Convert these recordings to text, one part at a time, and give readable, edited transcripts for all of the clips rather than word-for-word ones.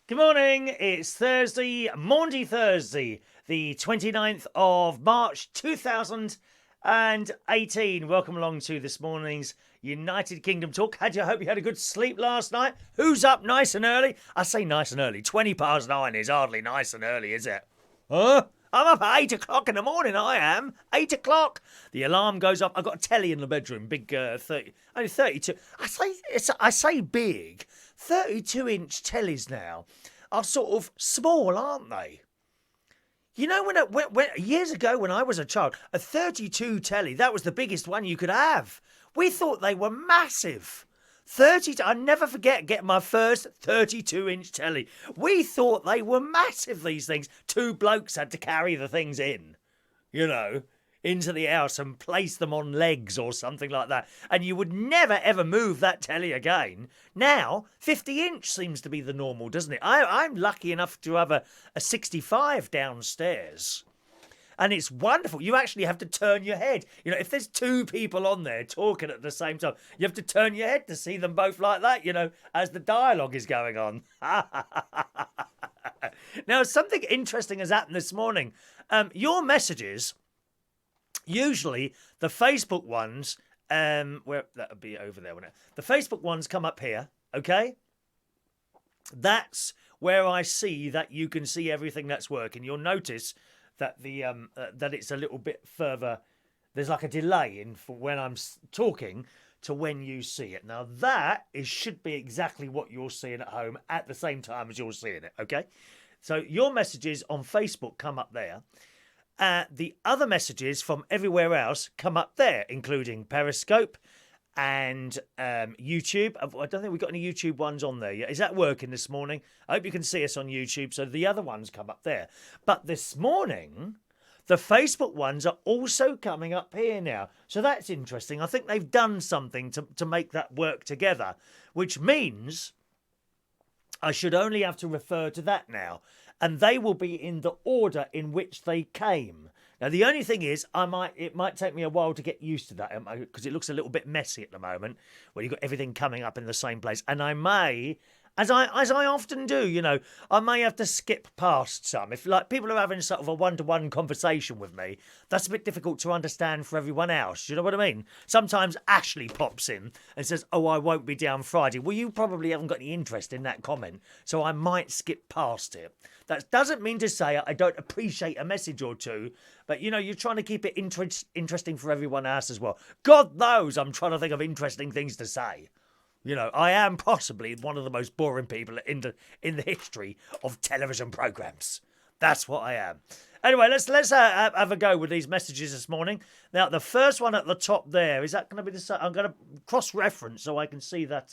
Good morning, it's Thursday, Maundy Thursday, the 29th of March 2018. Welcome along to this morning's United Kingdom Talk. Hope you had a good sleep last night? Who's up nice and early? I say nice and early, 20 past 9 is hardly nice and early, is it? Huh? I'm up at 8 o'clock in the morning, I am. 8 o'clock. The alarm goes off. I've got a telly in the bedroom, big 32. I say big. 32-inch tellies now are sort of small, aren't they? You know, when years ago when I was a child, a 32 telly, that was the biggest one you could have. We thought they were massive. I never forget getting my first 32-inch telly. We thought they were massive, these things. Two blokes had to carry the things in, into the house and place them on legs or something like that. And you would never, ever move that telly again. Now, 50-inch seems to be the normal, doesn't it? I'm lucky enough to have a 65 downstairs. And it's wonderful. You actually have to turn your head. If there's two people on there talking at the same time, you have to turn your head to see them both like that, as the dialogue is going on. Now, something interesting has happened this morning. Your messages, usually the Facebook ones, where that would be over there, wouldn't it? The Facebook ones come up here, okay? That's where I see that you can see everything that's working. You'll notice that that it's a little bit further. There's like a delay in for when I'm talking to when you see it. Now that should be exactly what you're seeing at home at the same time as you're seeing it. Okay, so your messages on Facebook come up there. The other messages from everywhere else come up there, including Periscope and YouTube. I don't think we've got any YouTube ones on there yet. Is that working this morning? I hope you can see us on YouTube, so the other ones come up there. But this morning, the Facebook ones are also coming up here now. So that's interesting. I think they've done something to make that work together, which means I should only have to refer to that now. And they will be in the order in which they came. Now, the only thing is, it might take me a while to get used to that because it looks a little bit messy at the moment where you've got everything coming up in the same place. And I may, as I often do, I may have to skip past some. If people are having sort of a one-to-one conversation with me, that's a bit difficult to understand for everyone else. You know what I mean? Sometimes Ashley pops in and says, "Oh, I won't be down Friday." Well, you probably haven't got any interest in that comment, so I might skip past it. That doesn't mean to say I don't appreciate a message or two, but you're trying to keep it interesting for everyone else as well. God knows I'm trying to think of interesting things to say. I am possibly one of the most boring people in the history of television programmes. That's what I am. Anyway, let's have a go with these messages this morning. Now, the first one at the top there, is that going to be the same? I'm going to cross-reference so I can see that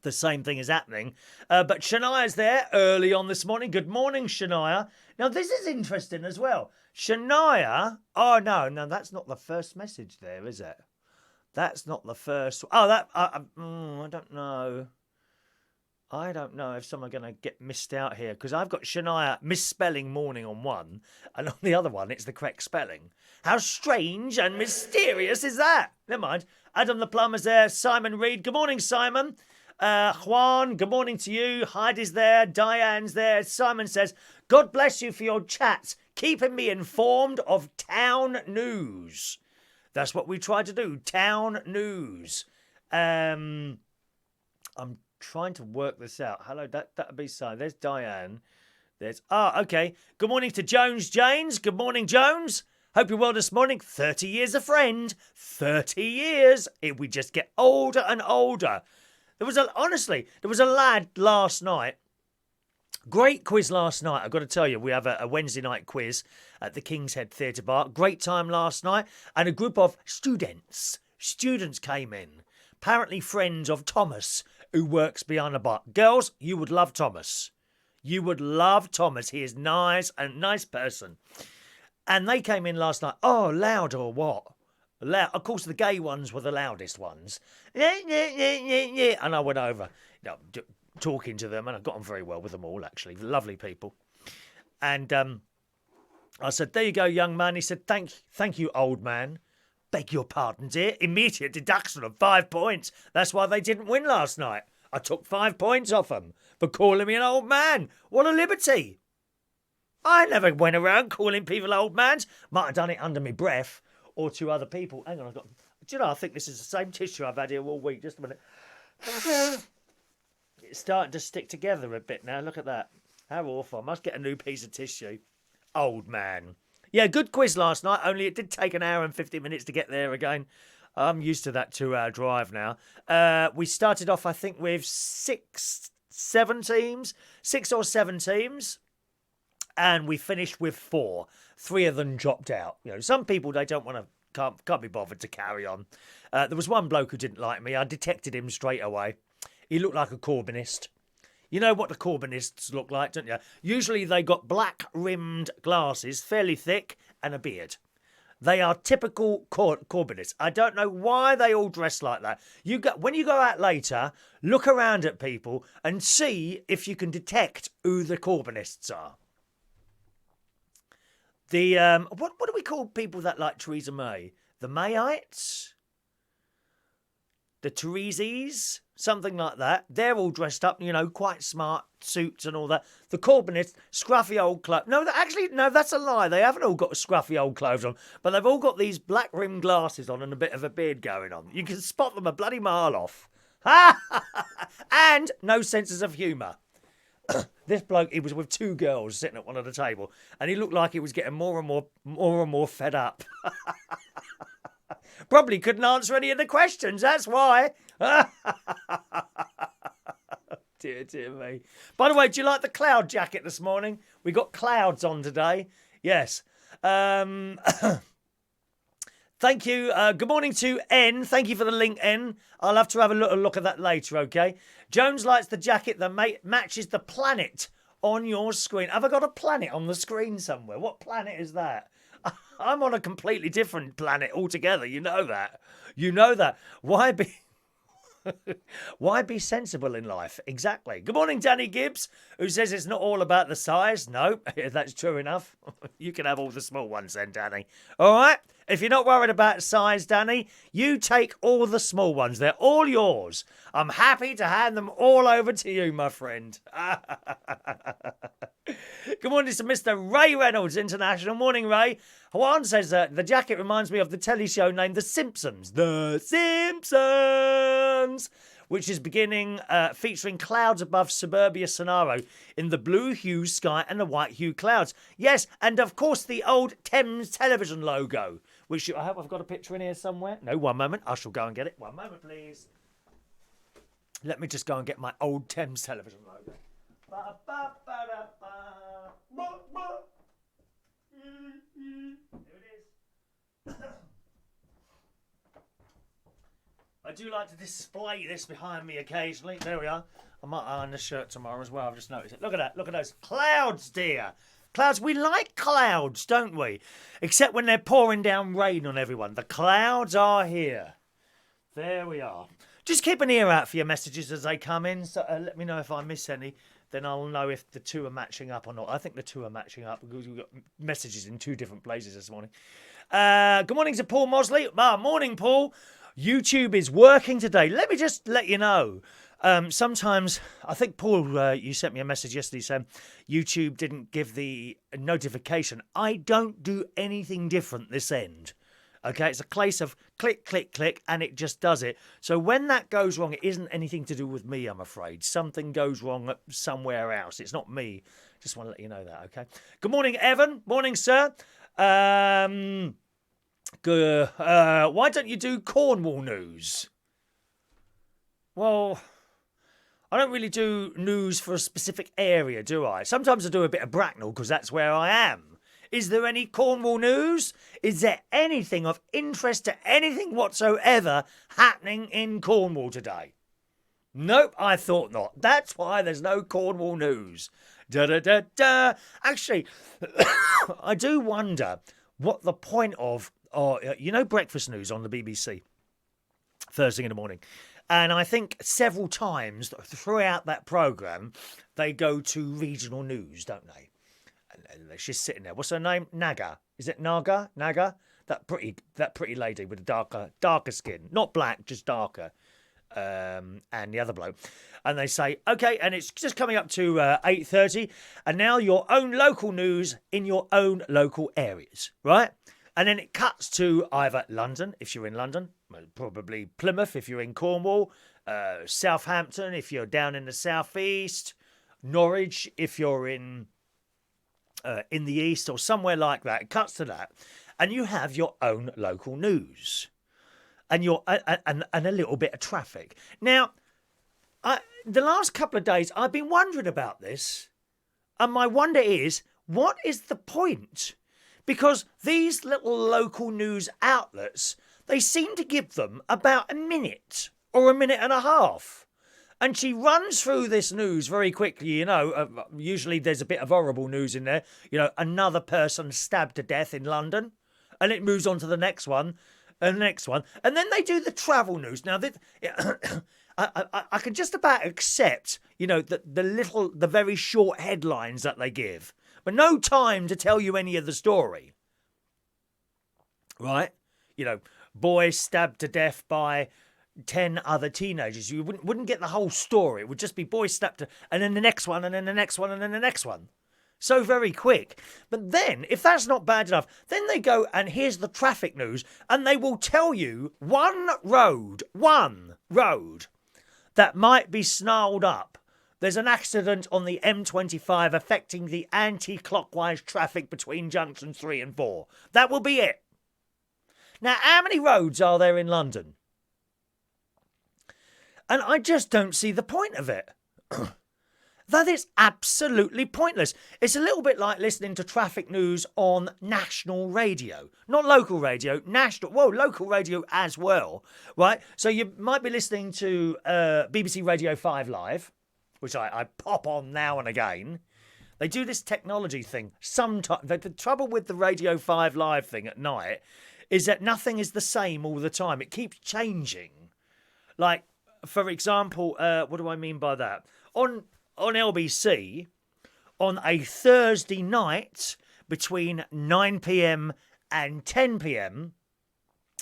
the same thing is happening. But Shania's there early on this morning. Good morning, Shania. Now, this is interesting as well. Shania, oh, no, that's not the first message there, is it? That's not the first. Oh, I don't know. I don't know if someone's going to get missed out here because I've got Shania misspelling morning on one, and on the other one, it's the correct spelling. How strange and mysterious is that? Never mind. Adam the plumber's there. Simon Reed. Good morning, Simon. Juan, good morning to you. Heidi's there. Diane's there. Simon says, "God bless you for your chats, keeping me informed of town news." That's what we try to do. Town news. I'm trying to work this out. Hello, that'd be so. There's Diane. Okay. Good morning to Jones Janes. Good morning, Jones. Hope you're well this morning. 30 years a friend. 30 years. We just get older and older. There was a lad last night. Great quiz last night. I've got to tell you, we have a Wednesday night quiz at the King's Head Theatre Bar. Great time last night. And a group of students came in. Apparently friends of Thomas, who works behind the bar. Girls, you would love Thomas. You would love Thomas. He is nice, a nice person. And they came in last night. Oh, loud or what? Loud. Of course, the gay ones were the loudest ones. And I went over, talking to them, and I got on very well with them all, actually. Lovely people. And I said, "There you go, young man." He said, thank you, old man. "Beg your pardon, dear. Immediate deduction of 5 points. That's why they didn't win last night." I took 5 points off them for calling me an old man. What a liberty. I never went around calling people old mans. Might have done it under my breath or to other people. Hang on, do you know, I think this is the same tissue I've had here all week. Just a minute. It's starting to stick together a bit now. Look at that. How awful. I must get a new piece of tissue. Old man. Yeah, good quiz last night, only it did take an hour and 50 minutes to get there again. I'm used to that 2-hour drive now. We started off, I think, with 6 or 7 teams. And we finished with 4. 3 of them dropped out. You know, some people, they don't want to, can't be bothered to carry on. There was one bloke who didn't like me. I detected him straight away. He looked like a Corbynist. You know what the Corbynists look like, don't you? Usually they got black-rimmed glasses, fairly thick, and a beard. They are typical Corbynists. I don't know why they all dress like that. When you go out later, look around at people and see if you can detect who the Corbynists are. The what do we call people that like Theresa May? The Mayites? The Thereses? Something like that. They're all dressed up, you know, quite smart suits and all that. The Corbynists, scruffy old clothes. No, that's a lie. They haven't all got scruffy old clothes on, but they've all got these black rimmed glasses on and a bit of a beard going on. You can spot them a bloody mile off. And no senses of humour. This bloke, he was with 2 girls sitting at one of the table, and he looked like he was getting more and more fed up. Probably couldn't answer any of the questions, that's why. Dear me. By the way, do you like the cloud jacket this morning? We got clouds on today. Yes. Thank you. Good morning to N. Thank you for the link, N. I'll have to have a little look at that later, okay? Jones likes the jacket that matches the planet on your screen. Have I got a planet on the screen somewhere? What planet is that? I'm on a completely different planet altogether. You know that. You know that. Why be sensible in life? Exactly. Good morning, Danny Gibbs, who says it's not all about the size. No, that's true enough. You can have all the small ones then, Danny. All right? If you're not worried about size, Danny, you take all the small ones. They're all yours. I'm happy to hand them all over to you, my friend. Good morning to Mr. Ray Reynolds, International. Morning, Ray. Juan says the jacket reminds me of the telly show named The Simpsons. The Simpsons! Which is beginning featuring clouds above suburbia Sonaro in the blue hue sky and the white hue clouds. Yes, and of course the old Thames television logo, which I hope I've got a picture in here somewhere. No, one moment. I shall go and get it. One moment, please. Let me just go and get my old Thames television logo. Here it is. I do like to display this behind me occasionally. There we are. I might iron the shirt tomorrow as well. I've just noticed it. Look at that. Look at those clouds, dear. Clouds. We like clouds, don't we? Except when they're pouring down rain on everyone. The clouds are here. There we are. Just keep an ear out for your messages as they come in. So let me know if I miss any. Then I'll know if the two are matching up or not. I think the two are matching up because we've got messages in 2 different places this morning. Good morning to Paul Mosley. Morning, Paul. YouTube is working today. Let me just let you know. Sometimes, I think, Paul, you sent me a message yesterday saying YouTube didn't give the notification. I don't do anything different this end. Okay, it's a case of click, click, click, and it just does it. So when that goes wrong, it isn't anything to do with me, I'm afraid. Something goes wrong somewhere else. It's not me. Just want to let you know that, okay? Good morning, Evan. Morning, sir. Good. Why don't you do Cornwall news? Well, I don't really do news for a specific area, do I? Sometimes I do a bit of Bracknell because that's where I am. Is there any Cornwall news? Is there anything of interest to anything whatsoever happening in Cornwall today? Nope, I thought not. That's why there's no Cornwall news. Da-da-da-da. Actually, I do wonder what the point of, breakfast news on the BBC, first thing in the morning. And I think several times throughout that programme, they go to regional news, don't they? And she's sitting there. What's her name? Naga. Is it Naga? Naga? That pretty lady with the darker skin. Not black, just darker. and the other bloke. And they say, OK, and it's just coming up to 8:30. And now your own local news in your own local areas, right? And then it cuts to either London, if you're in London, probably Plymouth, if you're in Cornwall, Southampton, if you're down in the southeast, Norwich, if you're in the east or somewhere like that. It cuts to that. And you have your own local news. And and a little bit of traffic. Now, the last couple of days, I've been wondering about this. And my wonder is, what is the point? Because these little local news outlets, they seem to give them about a minute or a minute and a half. And she runs through this news very quickly, you know. Usually there's a bit of horrible news in there. You know, another person stabbed to death in London. And it moves on to the next one and the next one. And then they do the travel news. Now, I can just about accept, you know, the very short headlines that they give. But no time to tell you any of the story. Right? You know, boy stabbed to death by 10 other teenagers. You wouldn't get the whole story. It would just be boy stabbed to, and then the next one, and then the next one, and then the next one. So very quick. But then, if that's not bad enough, then they go and here's the traffic news, and they will tell you one road that might be snarled up. There's an accident on the M25 affecting the anti-clockwise traffic between junctions 3 and 4. That will be it. Now, how many roads are there in London? And I just don't see the point of it. That is absolutely pointless. It's a little bit like listening to traffic news on national radio. Not local radio, national. Well, local radio as well, right? So you might be listening to BBC Radio 5 Live, which I pop on now and again. They do this technology thing. Sometimes the trouble with the Radio 5 Live thing at night is that nothing is the same all the time. It keeps changing. Like, for example, what do I mean by that? On LBC, on a Thursday night between 9 p.m. and 10 p.m,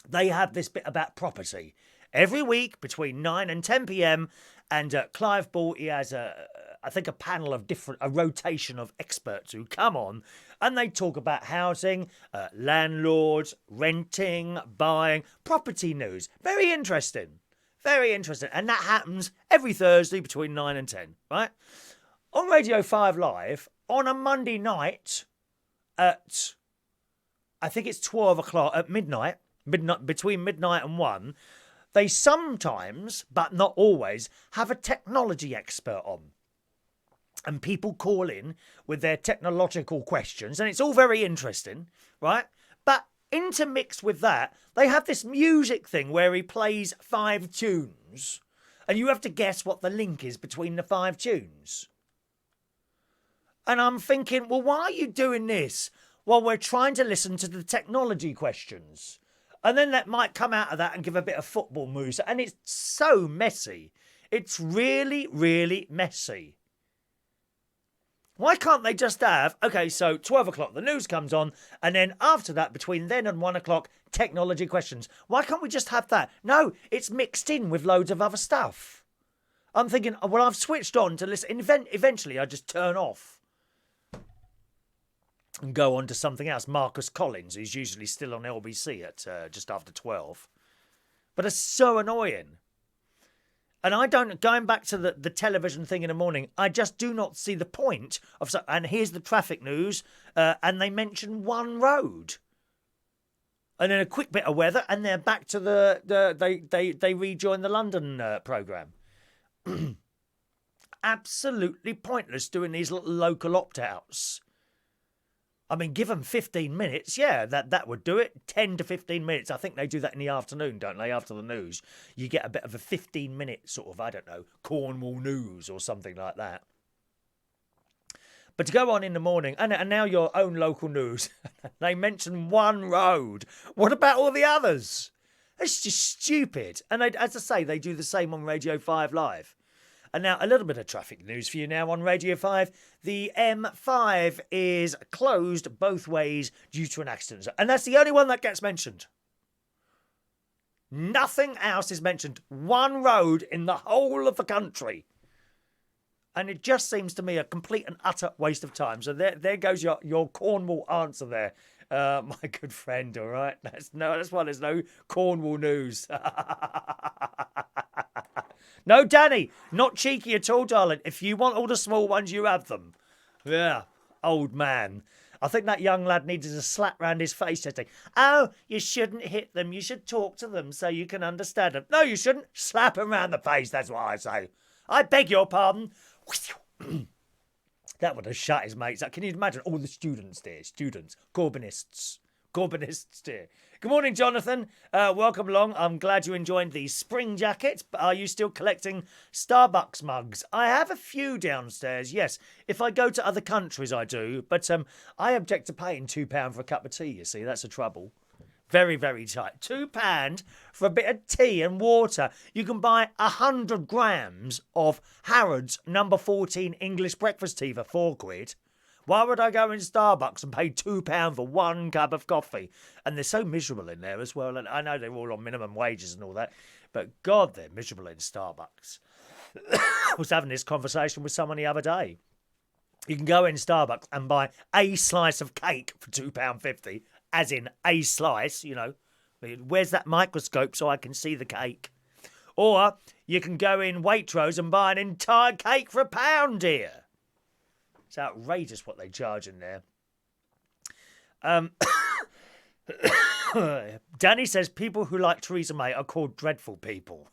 they have this bit about property. Every week between 9 and 10 p.m, and Clive Ball, he has I think a panel of a rotation of experts who come on and they talk about housing, landlords, renting, buying, property news. Very interesting. Very interesting. And that happens every Thursday between 9 and 10, right? On Radio 5 Live, on a Monday night at, I think it's 12 o'clock, at midnight, between midnight and 1, they sometimes, but not always, have a technology expert on. And people call in with their technological questions, and it's all very interesting, right? But intermixed with that, they have this music thing where he plays 5 tunes, and you have to guess what the link is between the 5 tunes. And I'm thinking, well, why are you doing this while we're trying to listen to the technology questions? And then that might come out of that and give a bit of football moves. And it's so messy. It's really, really messy. Why can't they just have, okay, so 12 o'clock, the news comes on, and then after that, between then and 1 o'clock, technology questions. Why can't we just have that? No, it's mixed in with loads of other stuff. I'm thinking, well, I've switched on to listen. Eventually, I just turn off and go on to something else. Marcus Collins, who's usually still on LBC at just after 12. But it's so annoying. And going back to the television thing in the morning, I just do not see the point of, and here's the traffic news, and they mention one road. And then a quick bit of weather, and they're back to they rejoin the London programme. Absolutely pointless doing these little local opt-outs. I mean, give them 15 minutes, yeah, that would do it. 10 to 15 minutes. I think they do that in the afternoon, don't they? After the news, you get a bit of a 15-minute sort of, I don't know, Cornwall news or something like that. But to go on in the morning, and now your own local news, they mention one road. What about all the others? It's just stupid. And as I say, they do the same on Radio 5 Live. And now a little bit of traffic news for you now on Radio 5. The M5 is closed both ways due to an accident. And that's the only one that gets mentioned. Nothing else is mentioned. One road in the whole of the country. And it just seems to me a complete and utter waste of time. So there goes your Cornwall answer there. My good friend, all right? That's why there's no Cornwall news. No, Danny, not cheeky at all, darling. If you want all the small ones, you have them. Yeah, old man. I think that young lad needed a slap round his face yesterday. Oh, you shouldn't hit them. You should talk to them so you can understand them. No, you shouldn't. Slap them round the face, that's what I say. I beg your pardon. That would have shut his mates up. Can you imagine all the students there? Students, Corbynists there. Good morning, Jonathan. Welcome along. I'm glad you enjoyed the spring jacket. But are you still collecting Starbucks mugs? I have a few downstairs, yes. If I go to other countries, I do. But I object to paying £2 for a cup of tea, you see. That's the trouble. Very, very tight. £2 for a bit of tea and water. You can buy 100 grams of Harrods number 14 English breakfast tea for £4. Why would I go in Starbucks and pay £2 for one cup of coffee? And they're so miserable in there as well. And I know they're all on minimum wages and all that. But God, they're miserable in Starbucks. I was having this conversation with someone the other day. You can go in Starbucks and buy a slice of cake for £2.50. As in a slice, you know. Where's that microscope so I can see the cake? Or you can go in Waitrose and buy an entire cake for £1, dear. It's outrageous what they charge in there. Danny says people who like Theresa May are called dreadful people.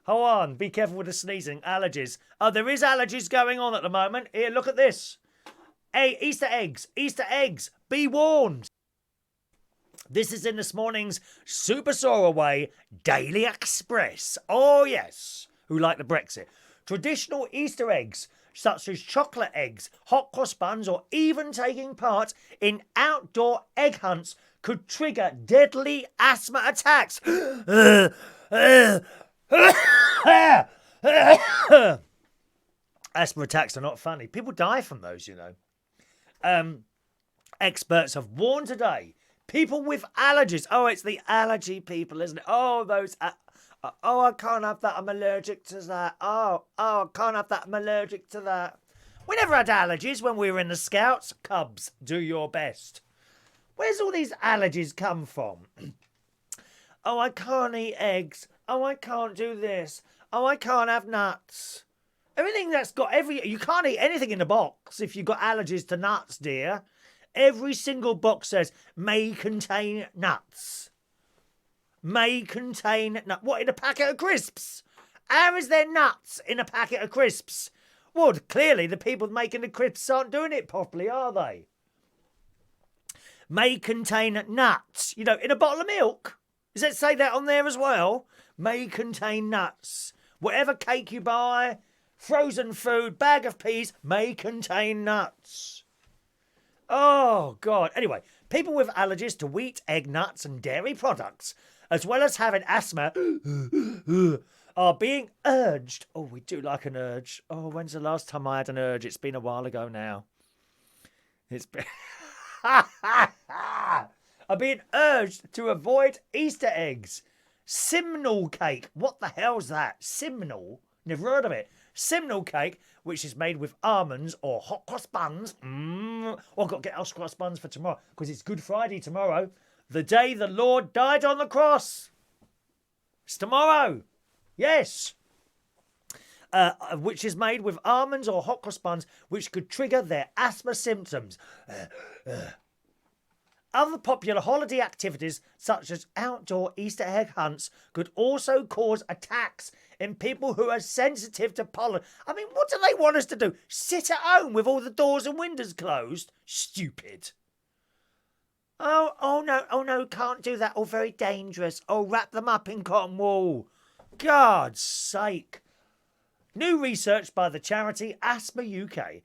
Hold on, be careful with the sneezing. Allergies. Oh, there is allergies going on at the moment. Here, look at this. Hey, Easter eggs. Easter eggs. Be warned. This is in this morning's Super Soaraway Daily Express. Oh, yes. Who like the Brexit. Traditional Easter eggs, such as chocolate eggs, hot cross buns, or even taking part in outdoor egg hunts could trigger deadly asthma attacks. Asthma attacks are not funny. People die from those, you know. Experts have warned today. People with allergies. Oh, it's the allergy people, isn't it? Oh, those... oh, I can't have that. I'm allergic to that. Oh, I can't have that. I'm allergic to that. We never had allergies when we were in the Scouts. Cubs, do your best. Where's all these allergies come from? Oh, I can't eat eggs. Oh, I can't do this. Oh, I can't have nuts. Everything that's got you can't eat anything in the box if you've got allergies to nuts, dear. Every single box says, may contain nuts. May contain nuts. What, in a packet of crisps? How is there nuts in a packet of crisps? Well, clearly the people making the crisps aren't doing it properly, are they? May contain nuts. You know, in a bottle of milk. Does it say that on there as well? May contain nuts. Whatever cake you buy, frozen food, bag of peas, may contain nuts. Oh, God. Anyway, people with allergies to wheat, egg, nuts and dairy products, as well as having asthma, are being urged. Oh, we do like an urge. Oh, when's the last time I had an urge? It's been a while ago now. It's been... are being urged to avoid Easter eggs. Simnel cake. What the hell's that? Simnel? Never heard of it. Simnel cake, which is made with almonds or hot cross buns. Oh, I've got to get hot cross buns for tomorrow because it's Good Friday tomorrow. The day the Lord died on the cross. It's tomorrow. Yes. Which is made with almonds or hot cross buns, which could trigger their asthma symptoms. Other popular holiday activities, such as outdoor Easter egg hunts, could also cause attacks in people who are sensitive to pollen. I mean, what do they want us to do? Sit at home with all the doors and windows closed? Stupid. Oh no, can't do that. Oh, very dangerous. Oh, wrap them up in cotton wool. God's sake. New research by the charity Asthma UK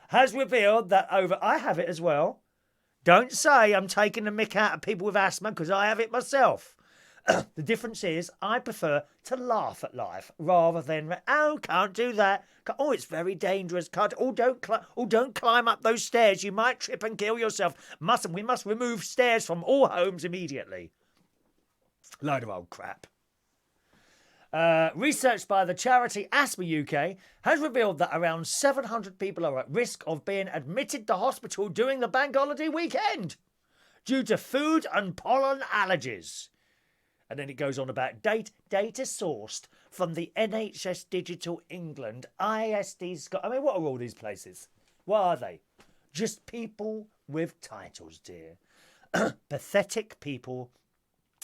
has revealed that I have it as well. Don't say I'm taking the mick out of people with asthma because I have it myself. The difference is I prefer to laugh at life rather than, oh, can't do that. Oh, it's very dangerous. Can't. Oh, don't climb up those stairs. You might trip and kill yourself. We must remove stairs from all homes immediately. Load of old crap. Research by the charity Asthma UK has revealed that around 700 people are at risk of being admitted to hospital during the bank holiday weekend due to food and pollen allergies. And then it goes on about data sourced from the NHS Digital England, ISD Scott. I mean, what are all these places? What are they? Just people with titles, dear. Pathetic people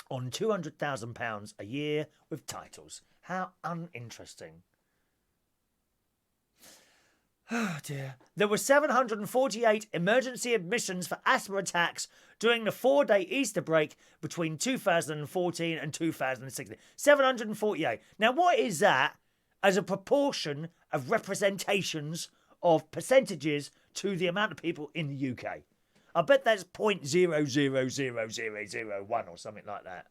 on £200,000 a year with titles. How uninteresting. Oh dear. There were 748 emergency admissions for asthma attacks during the 4-day Easter break between 2014 and 2016. 748. Now, what is that as a proportion of representations of percentages to the amount of people in the UK? I bet that's 0.000001 or something like that.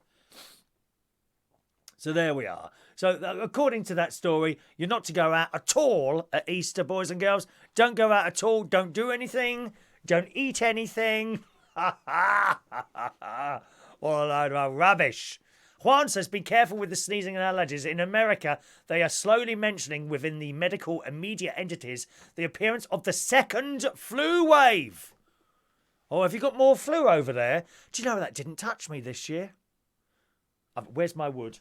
So there we are. So according to that story, you're not to go out at all at Easter, boys and girls. Don't go out at all. Don't do anything. Don't eat anything. Ha ha ha ha ha. What a load of rubbish. Juan says, be careful with the sneezing and allergies. In America, they are slowly mentioning within the medical and media entities the appearance of the second flu wave. Oh, have you got more flu over there? Do you know that didn't touch me this year? Where's my wood?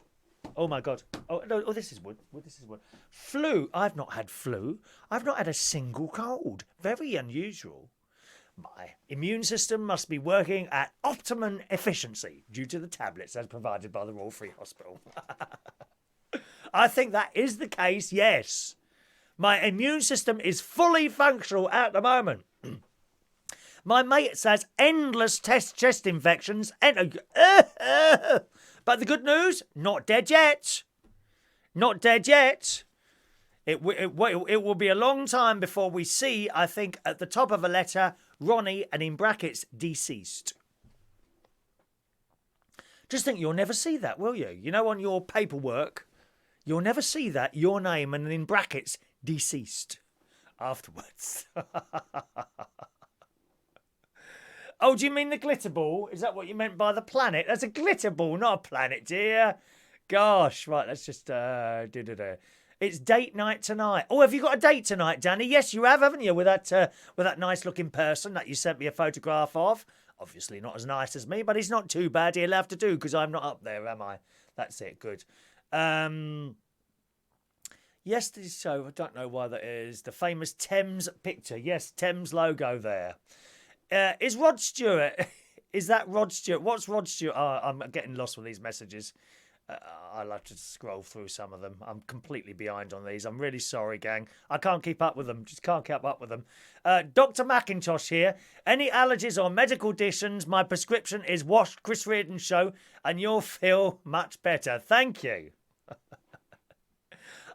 Oh, my God. Oh, no, this is wood. This is wood. Flu. I've not had flu. I've not had a single cold. Very unusual. My immune system must be working at optimum efficiency due to the tablets as provided by the Royal Free Hospital. I think that is the case, yes. My immune system is fully functional at the moment. My mate says endless chest infections. But the good news, not dead yet. Not dead yet. It will be a long time before we see, I think, at the top of a letter, Ronny, and in brackets, deceased. Just think you'll never see that, will you? You know, on your paperwork, you'll never see that, your name, and in brackets, deceased, afterwards. Oh, do you mean the glitter ball? Is that what you meant by the planet? That's a glitter ball, not a planet, dear. Gosh, right, let's just It's date night tonight. Oh, have you got a date tonight, Danny? Yes, you have, haven't you? With that nice-looking person that you sent me a photograph of. Obviously not as nice as me, but he's not too bad. He'll have to do because I'm not up there, am I? That's it. Good. Yesterday's show. I don't know why that is. The famous Thames picture. Yes, Thames logo there. Is Rod Stewart? Is that Rod Stewart? What's Rod Stewart? Oh, I'm getting lost with these messages. I'll have to scroll through some of them. I'm completely behind on these. I'm really sorry, gang. I can't keep up with them. Just can't keep up with them. Dr. McIntosh here. Any allergies or medical conditions, my prescription is watch Chris Reardon's show and you'll feel much better. Thank you.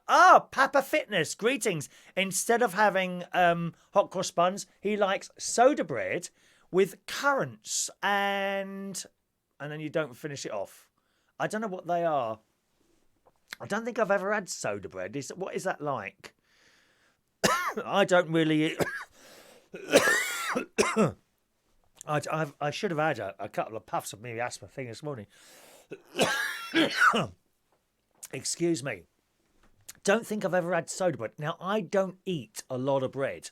Papa Fitness. Greetings. Instead of having hot cross buns, he likes soda bread with currants and then you don't finish it off. I don't know what they are. I don't think I've ever had soda bread. What is that like? I don't really... I should have had a couple of puffs of my asthma thing this morning. Excuse me. Don't think I've ever had soda bread. Now, I don't eat a lot of bread.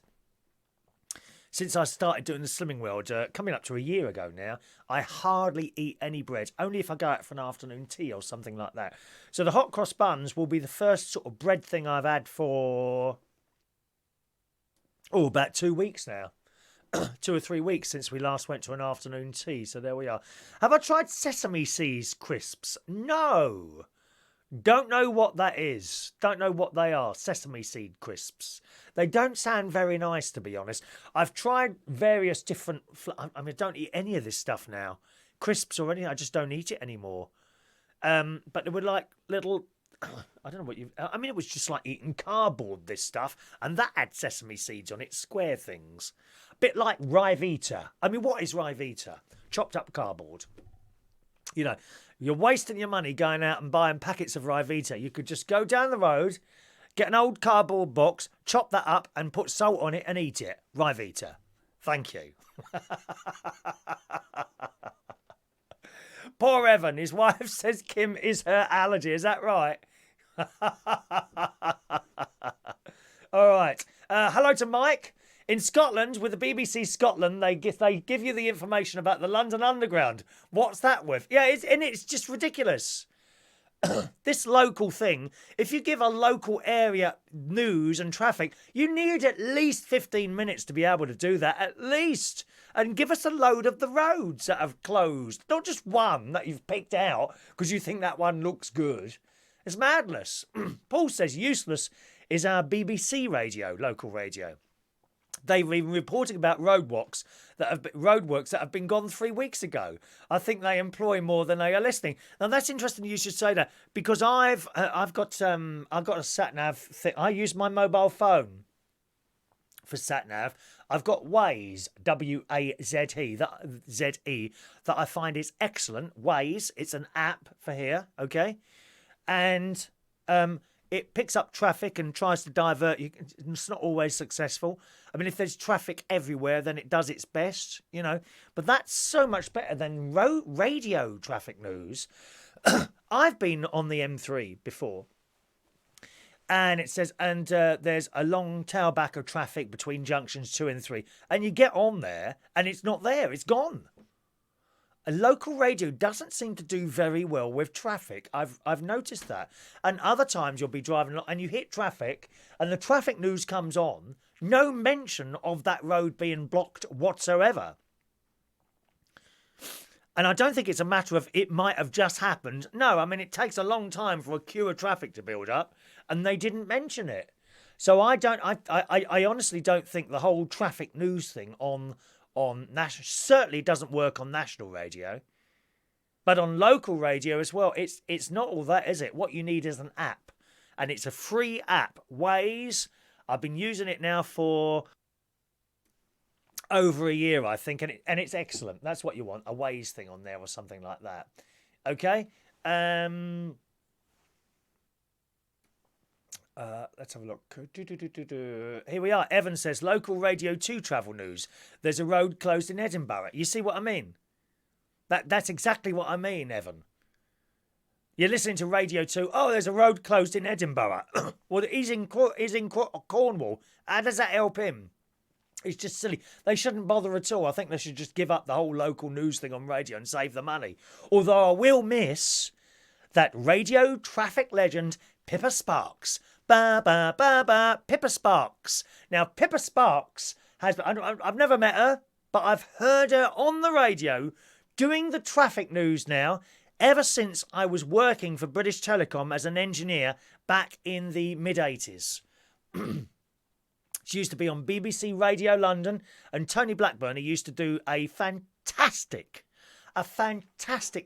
Since I started doing the Slimming World, coming up to a year ago now, I hardly eat any bread, only if I go out for an afternoon tea or something like that. So the hot cross buns will be the first sort of bread thing I've had for, about 2 weeks now. 2 or 3 weeks since we last went to an afternoon tea, so there we are. Have I tried sesame seeds crisps? No. Don't know what that is. Don't know what they are. Sesame seed crisps. They don't sound very nice, to be honest. I've tried various different... I don't eat any of this stuff now. Crisps or anything. I just don't eat it anymore. But they were like little... I don't know what you... I mean, it was just like eating cardboard, this stuff. And that had sesame seeds on it. Square things. A bit like Rivita. I mean, what is Rivita? Chopped up cardboard. You know, you're wasting your money going out and buying packets of Ryvita. You could just go down the road, get an old cardboard box, chop that up and put salt on it and eat it. Ryvita. Thank you. Poor Evan. His wife says Kim is her allergy. Is that right? All right. Hello to Mike. In Scotland, with the BBC Scotland, they give you the information about the London Underground. What's that with? Yeah, it's just ridiculous. This local thing, if you give a local area news and traffic, you need at least 15 minutes to be able to do that, at least. And give us a load of the roads that have closed. Not just one that you've picked out because you think that one looks good. It's madness. Paul says useless is our BBC radio, local radio. They've been reporting about roadworks that have been gone 3 weeks ago. I think they employ more than they are listening. Now that's interesting. You should say that because I've got a sat nav thing. I use my mobile phone for sat nav. I've got WAZE, WAZE, that I find is excellent. WAZE, it's an app for here, okay, and it picks up traffic and tries to divert you. It's not always successful. I mean, if there's traffic everywhere, then it does its best, you know. But that's so much better than radio traffic news. I've been on the M3 before. And it says, there's a long tailback of traffic between junctions 2 and 3. And you get on there, and it's not there. It's gone. A local radio doesn't seem to do very well with traffic. I've noticed that. And other times you'll be driving along and you hit traffic and the traffic news comes on. No mention of that road being blocked whatsoever. And I don't think it's a matter of it might have just happened. No, I mean, it takes a long time for a queue of traffic to build up and they didn't mention it. So I honestly don't think the whole traffic news thing on national certainly doesn't work on national radio, but on local radio as well. It's not all that, is it? What you need is an app, and it's a free app. WAZE. I've been using it now for over a year, I think, and it's excellent. That's what you want, a WAZE thing on there or something like that. Okay. Let's have a look. Here we are. Evan says, local Radio 2 travel news. There's a road closed in Edinburgh. You see what I mean? That's exactly what I mean, Evan. You're listening to Radio 2. Oh, there's a road closed in Edinburgh. Well, he's in Cornwall. How does that help him? It's just silly. They shouldn't bother at all. I think they should just give up the whole local news thing on radio and save the money. Although I will miss that radio traffic legend, Pippa Sparks. Ba, ba, ba, ba, Pippa Sparks. Now, Pippa Sparks I've never met her, but I've heard her on the radio doing the traffic news now ever since I was working for British Telecom as an engineer back in the mid-80s. She used to be on BBC Radio London, and Tony Blackburn, he used to do a fantastic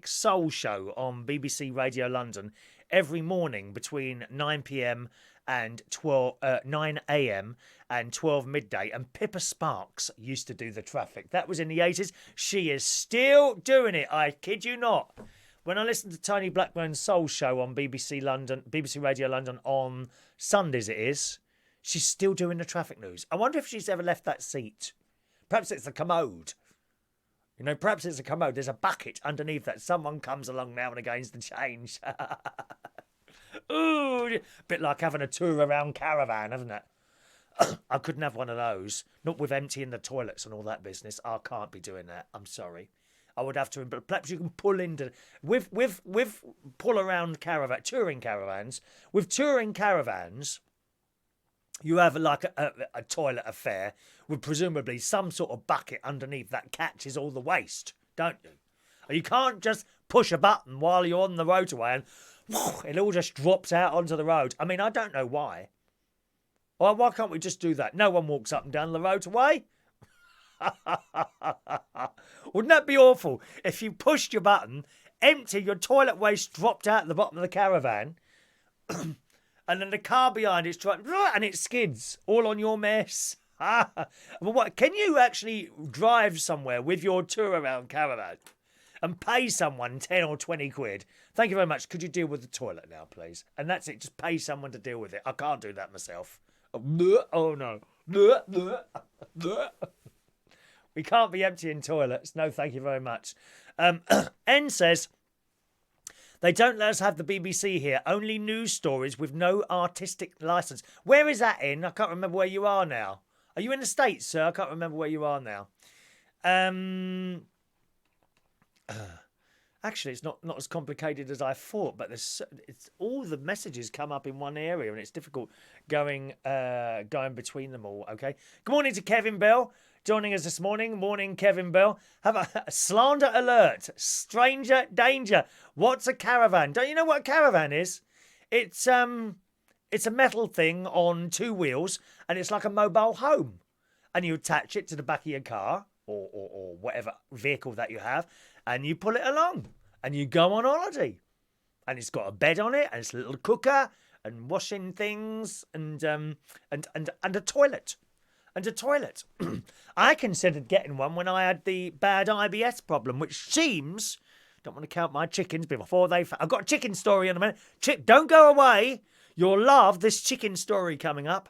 soul show on BBC Radio London every morning between 9 p.m. and 9 a.m. and 12 midday. And Pippa Sparks used to do the traffic. That was in the 80s. She is still doing it. I kid you not. When I listen to Tony Blackburn's soul show on BBC Radio London on Sundays it is, she's still doing the traffic news. I wonder if she's ever left that seat. Perhaps it's the commode. You know, perhaps it's a commode. There's a bucket underneath that. Someone comes along now and again to change. Ooh, bit like having a tour around caravan, isn't it? I couldn't have one of those. Not with emptying the toilets and all that business. I can't be doing that. I'm sorry. I would have to, but perhaps you can pull into with pull around touring caravans. With touring caravans, you have like a toilet affair with presumably some sort of bucket underneath that catches all the waste, don't you? You can't just push a button while you're on the motorway and whoosh, it all just drops out onto the road. I mean, I don't know why. Well, why can't we just do that? No one walks up and down the motorway. Wouldn't that be awful if you pushed your button, empty, your toilet waste dropped out at the bottom of the caravan, and then the car behind it's driving, and it skids all on your mess. Well, what can you actually drive somewhere with your tour around caravan and pay someone 10 or 20 quid. Thank you very much. Could you deal with the toilet now, please? And that's it. Just pay someone to deal with it. I can't do that myself. Oh, no. We can't be emptying toilets. No, thank you very much. N says, they don't let us have the BBC here. Only news stories with no artistic licence. Where is that in? I can't remember where you are now. Are you in the States, sir? I can't remember where you are now. Actually, it's not as complicated as I thought, but it's all the messages come up in one area, and it's difficult going between them all. Okay. Good morning to Kevin Bell joining us this morning. Morning, Kevin Bell. Have a slander alert. Stranger danger. What's a caravan? Don't you know what a caravan is? It's a metal thing on two wheels, and it's like a mobile home, and you attach it to the back of your car or whatever vehicle that you have, and you pull it along, and you go on holiday, and it's got a bed on it, and it's a little cooker, and washing things, and a toilet. And a toilet. I considered getting one when I had the bad IBS problem, which seems... Don't want to count my chickens before they... I've got a chicken story in a minute. Don't go away. You'll love this chicken story coming up.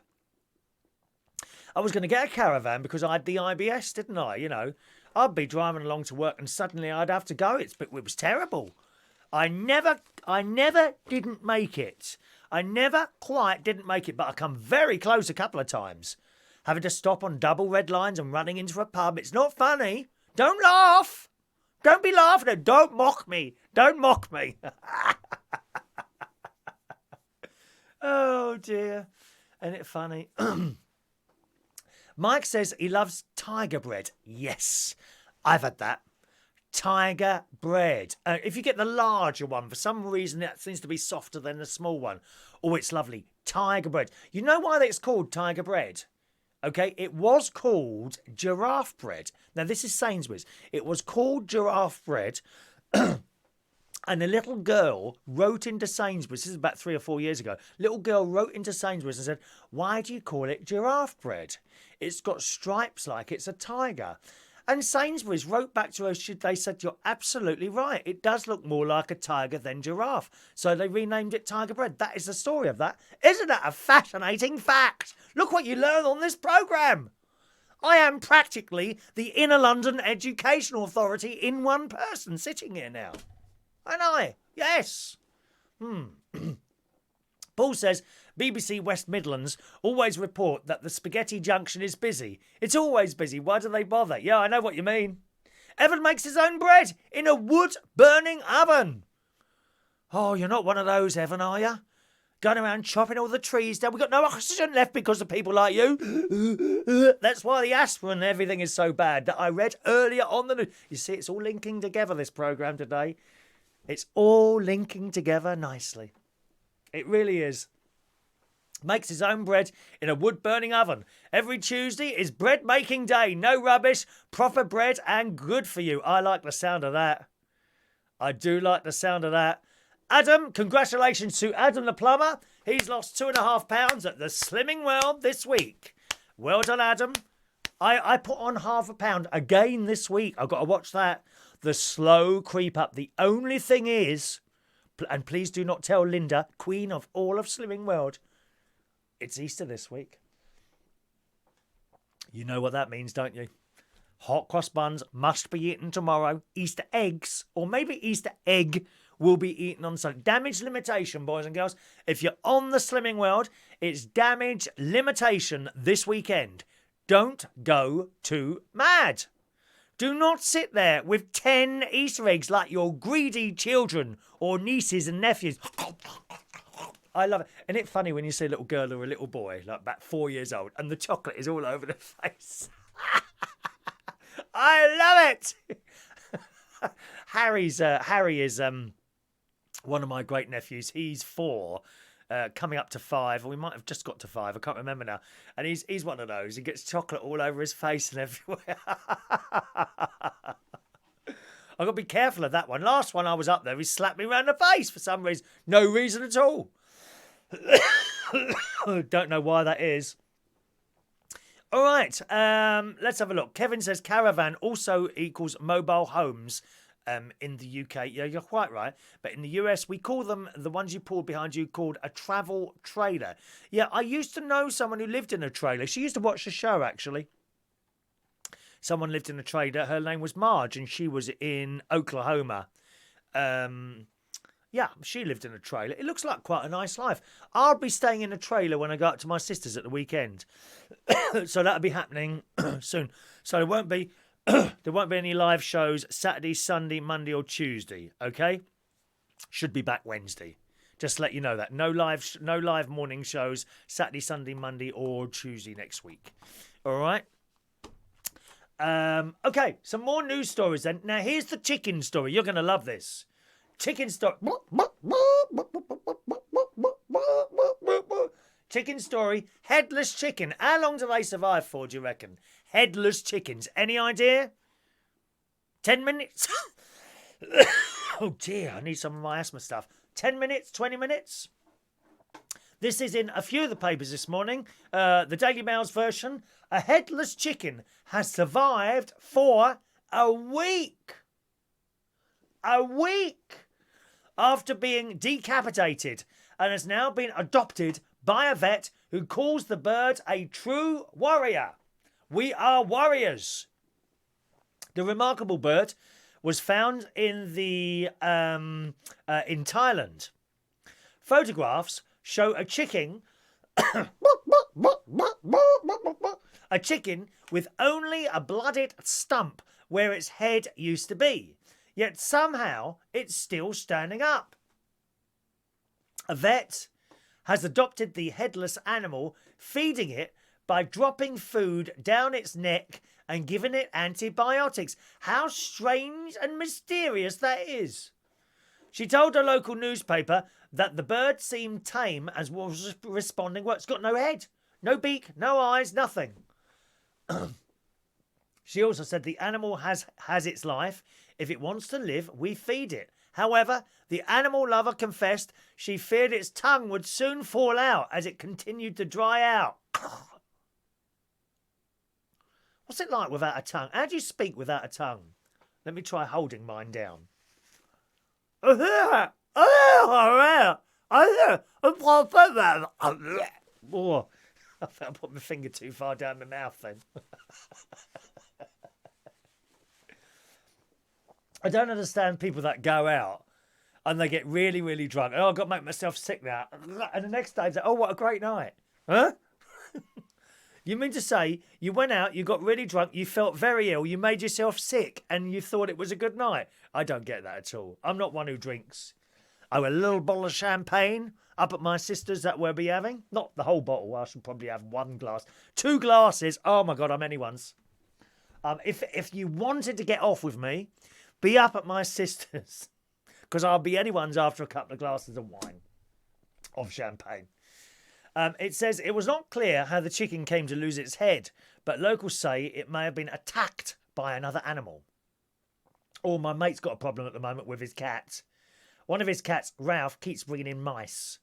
I was going to get a caravan because I had the IBS, didn't I? You know, I'd be driving along to work and suddenly I'd have to go. It was terrible. I never didn't make it. I never quite didn't make it, but I come very close a couple of times. Having to stop on double red lines and running into a pub. It's not funny. Don't laugh. Don't be laughing. Don't mock me. Don't mock me. Oh, dear. Isn't it funny? Mike says he loves tiger bread. Yes, I've had that. Tiger bread. If you get the larger one, for some reason that seems to be softer than the small one. Oh, it's lovely. Tiger bread. You know why it's called tiger bread? Okay, it was called giraffe bread. Now, this is Sainsbury's. It was called giraffe bread. And a little girl wrote into Sainsbury's, this is about 3 or 4 years ago, little girl wrote into Sainsbury's and said, why do you call it giraffe bread? It's got stripes like it's a tiger. And Sainsbury's wrote back to her, they said, you're absolutely right. It does look more like a tiger than giraffe. So they renamed it tiger bread. That is the story of that. Isn't that a fascinating fact? Look what you learn on this programme. I am practically the Inner London Education Authority in one person sitting here now. And I, yes. Paul says, BBC West Midlands always report that the spaghetti junction is busy. It's always busy. Why do they bother? Yeah, I know what you mean. Evan makes his own bread in a wood-burning oven. Oh, you're not one of those, Evan, are you? Going around chopping all the trees down. We've got no oxygen left because of people like you. That's why the asthma and everything is so bad that I read earlier on the news. You see, it's all linking together, this programme today. It's all linking together nicely. It really is. Makes his own bread in a wood-burning oven. Every Tuesday is bread-making day. No rubbish, proper bread and good for you. I like the sound of that. I do like the sound of that. Adam, congratulations to Adam the plumber. He's lost 2.5 pounds at the Slimming World this week. Well done, Adam. I put on ½ pound again this week. I've got to watch that. The slow creep up. The only thing is, and please do not tell Linda, queen of all of Slimming World, it's Easter this week. You know what that means, don't you? Hot cross buns must be eaten tomorrow. Easter eggs, or maybe Easter egg, will be eaten on Sunday. Damage limitation, boys and girls. If you're on the Slimming World, it's damage limitation this weekend. Don't go too mad. Do not sit there with 10 Easter eggs like your greedy children or nieces and nephews. I love it. Isn't it funny when you see a little girl or a little boy, like about 4 years old, and the chocolate is all over their face? I love it. Harry is one of my great nephews. He's 4, coming up to 5, or we might have just got to 5. I can't remember now. And he's one of those. He gets chocolate all over his face and everywhere. I've got to be careful of that one. Last one I was up there, he slapped me around the face for some reason. No reason at all. Don't know why that is. All right, let's have a look. Kevin says caravan also equals mobile homes. In the UK, yeah, you're quite right. But in the US, we call them, the ones you pull behind you, called a travel trailer. Yeah, I used to know someone who lived in a trailer. She used to watch the show, actually. Someone lived in a trailer. Her name was Marge, and she was in Oklahoma. Yeah, she lived in a trailer. It looks like quite a nice life. I'll be staying in a trailer when I go up to my sister's at the weekend. So that'll be happening soon. So there won't be any live shows Saturday, Sunday, Monday or Tuesday, okay? Should be back Wednesday. Just to let you know that. No live morning shows Saturday, Sunday, Monday or Tuesday next week. All right? Okay, some more news stories then. Now, here's the chicken story. You're going to love this. Chicken story. Chicken story. Headless chicken. How long do they survive for, do you reckon? Headless chickens. Any idea? 10 minutes? Oh dear, I need some of my asthma stuff. 10 minutes? 20 minutes? This is in a few of the papers this morning. The Daily Mail's version. A headless chicken has survived for a week. A week after being decapitated and has now been adopted by a vet who calls the bird a true warrior. We are warriors. The remarkable bird was found in in Thailand. Photographs show a chicken with only a blooded stump where its head used to be. Yet somehow it's still standing up. A vet has adopted the headless animal, feeding it by dropping food down its neck and giving it antibiotics. How strange and mysterious that is. She told a local newspaper that the bird seemed tame as was responding. Well, it's got no head, no beak, no eyes, nothing. She also said the animal has its life. If it wants to live, we feed it. However, the animal lover confessed she feared its tongue would soon fall out as it continued to dry out. What's it like without a tongue? How do you speak without a tongue? Let me try holding mine down. Oh, I think I put my finger too far down my mouth then. I don't understand people that go out and they get really, really drunk. Oh, I've got to make myself sick now. And the next day, oh, what a great night. Huh? You mean to say you went out, you got really drunk, you felt very ill, you made yourself sick and you thought it was a good night? I don't get that at all. I'm not one who drinks. Oh, a little bottle of champagne up at my sister's that we'll be having. Not the whole bottle. I should probably have one glass. 2 glasses. Oh, my God, I'm anyone's. If you wanted to get off with me, be up at my sister's. Because I'll be anyone's after a couple of glasses of wine. Of champagne. It says it was not clear how the chicken came to lose its head, but locals say it may have been attacked by another animal. Oh, my mate's got a problem at the moment with his cat. One of his cats, Ralph, keeps bringing in mice,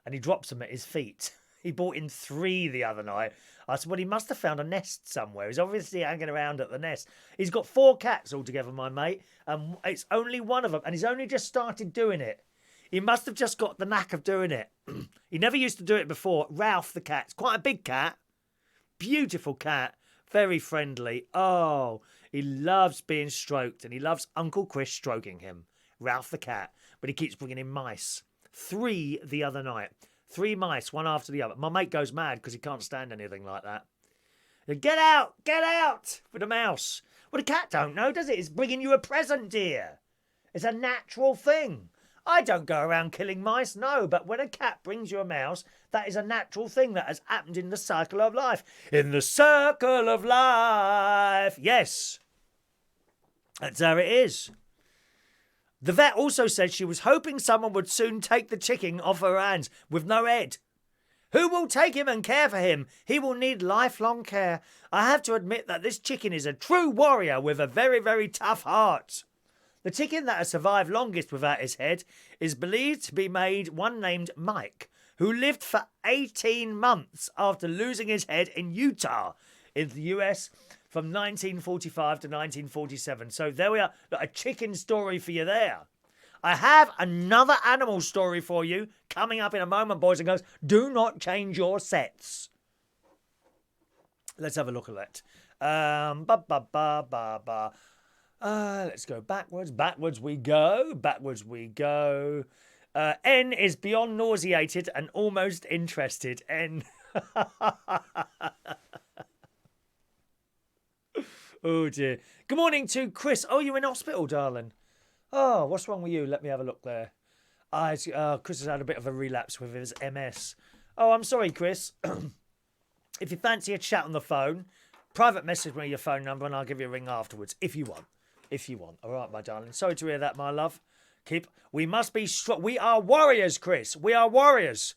and he drops them at his feet. He brought in 3 the other night. I said, well, he must have found a nest somewhere. He's obviously hanging around at the nest. He's got 4 cats altogether, my mate, and it's only one of them, and he's only just started doing it. He must have just got the knack of doing it. He never used to do it before. Ralph the cat's quite a big cat. Beautiful cat. Very friendly. Oh, he loves being stroked and he loves Uncle Chris stroking him. Ralph the cat. But he keeps bringing in mice. 3 the other night. 3 mice, one after the other. My mate goes mad because he can't stand anything like that. Get out with a mouse. Well, the cat don't know, does it? It's bringing you a present, dear. It's a natural thing. I don't go around killing mice, no, but when a cat brings you a mouse, that is a natural thing that has happened in the cycle of life. In the circle of life. Yes. That's how it is. The vet also said she was hoping someone would soon take the chicken off her hands with no head. Who will take him and care for him? He will need lifelong care. I have to admit that this chicken is a true warrior with a very, very tough heart. The chicken that has survived longest without his head is believed to be one named Mike, who lived for 18 months after losing his head in Utah in the US from 1945 to 1947. So there we are. Look, a chicken story for you there. I have another animal story for you coming up in a moment, boys and girls. Do not change your sets. Let's have a look at that. Let's go backwards. Backwards we go. Backwards we go. N is beyond nauseated and almost interested. N. Oh dear. Good morning to Chris. Oh, you're in hospital, darling. Oh, what's wrong with you? Let me have a look there. Chris has had a bit of a relapse with his MS. Oh, I'm sorry, Chris. If you fancy a chat on the phone, private message me your phone number and I'll give you a ring afterwards, if you want. If you want. All right, my darling. Sorry to hear that, my love. We must be strong. We are warriors, Chris. We are warriors.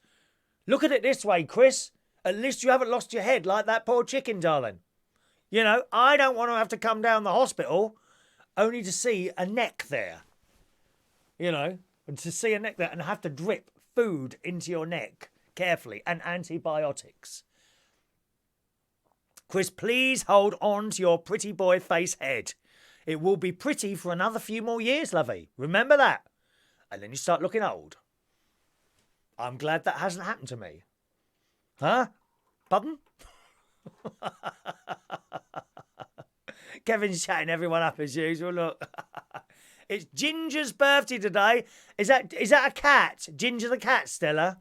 Look at it this way, Chris. At least you haven't lost your head like that poor chicken, darling. You know, I don't want to have to come down the hospital only to see a neck there. You know, and to see a neck there and have to drip food into your neck carefully and antibiotics. Chris, please hold on to your pretty boy face head. It will be pretty for another few more years, lovey. Remember that. And then you start looking old. I'm glad that hasn't happened to me. Huh? Pardon? Kevin's chatting everyone up as usual. Look. It's Ginger's birthday today. Is that a cat? Ginger the cat, Stella?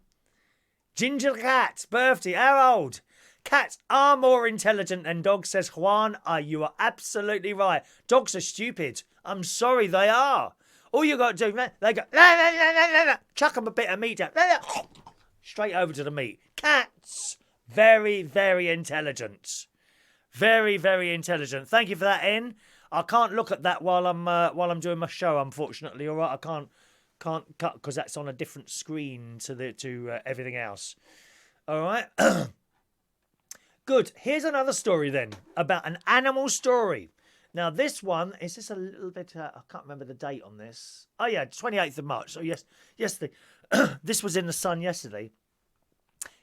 Ginger the cat's birthday. How old? Cats are more intelligent than dogs, says Juan. You are absolutely right. Dogs are stupid. I'm sorry, they are. All you got to do, they go, chuck them a bit of meat down. Straight over to the meat. Cats, very, very intelligent. Very, very intelligent. Thank you for that, N. I can't look at that while I'm doing my show, unfortunately. All right, I can't cut because that's on a different screen to everything else. All right. Good. Here's another story then about an animal story. Now this one is just a little bit. I can't remember the date on this. Oh yeah, 28th of March. So yes, yesterday. This was in the Sun yesterday.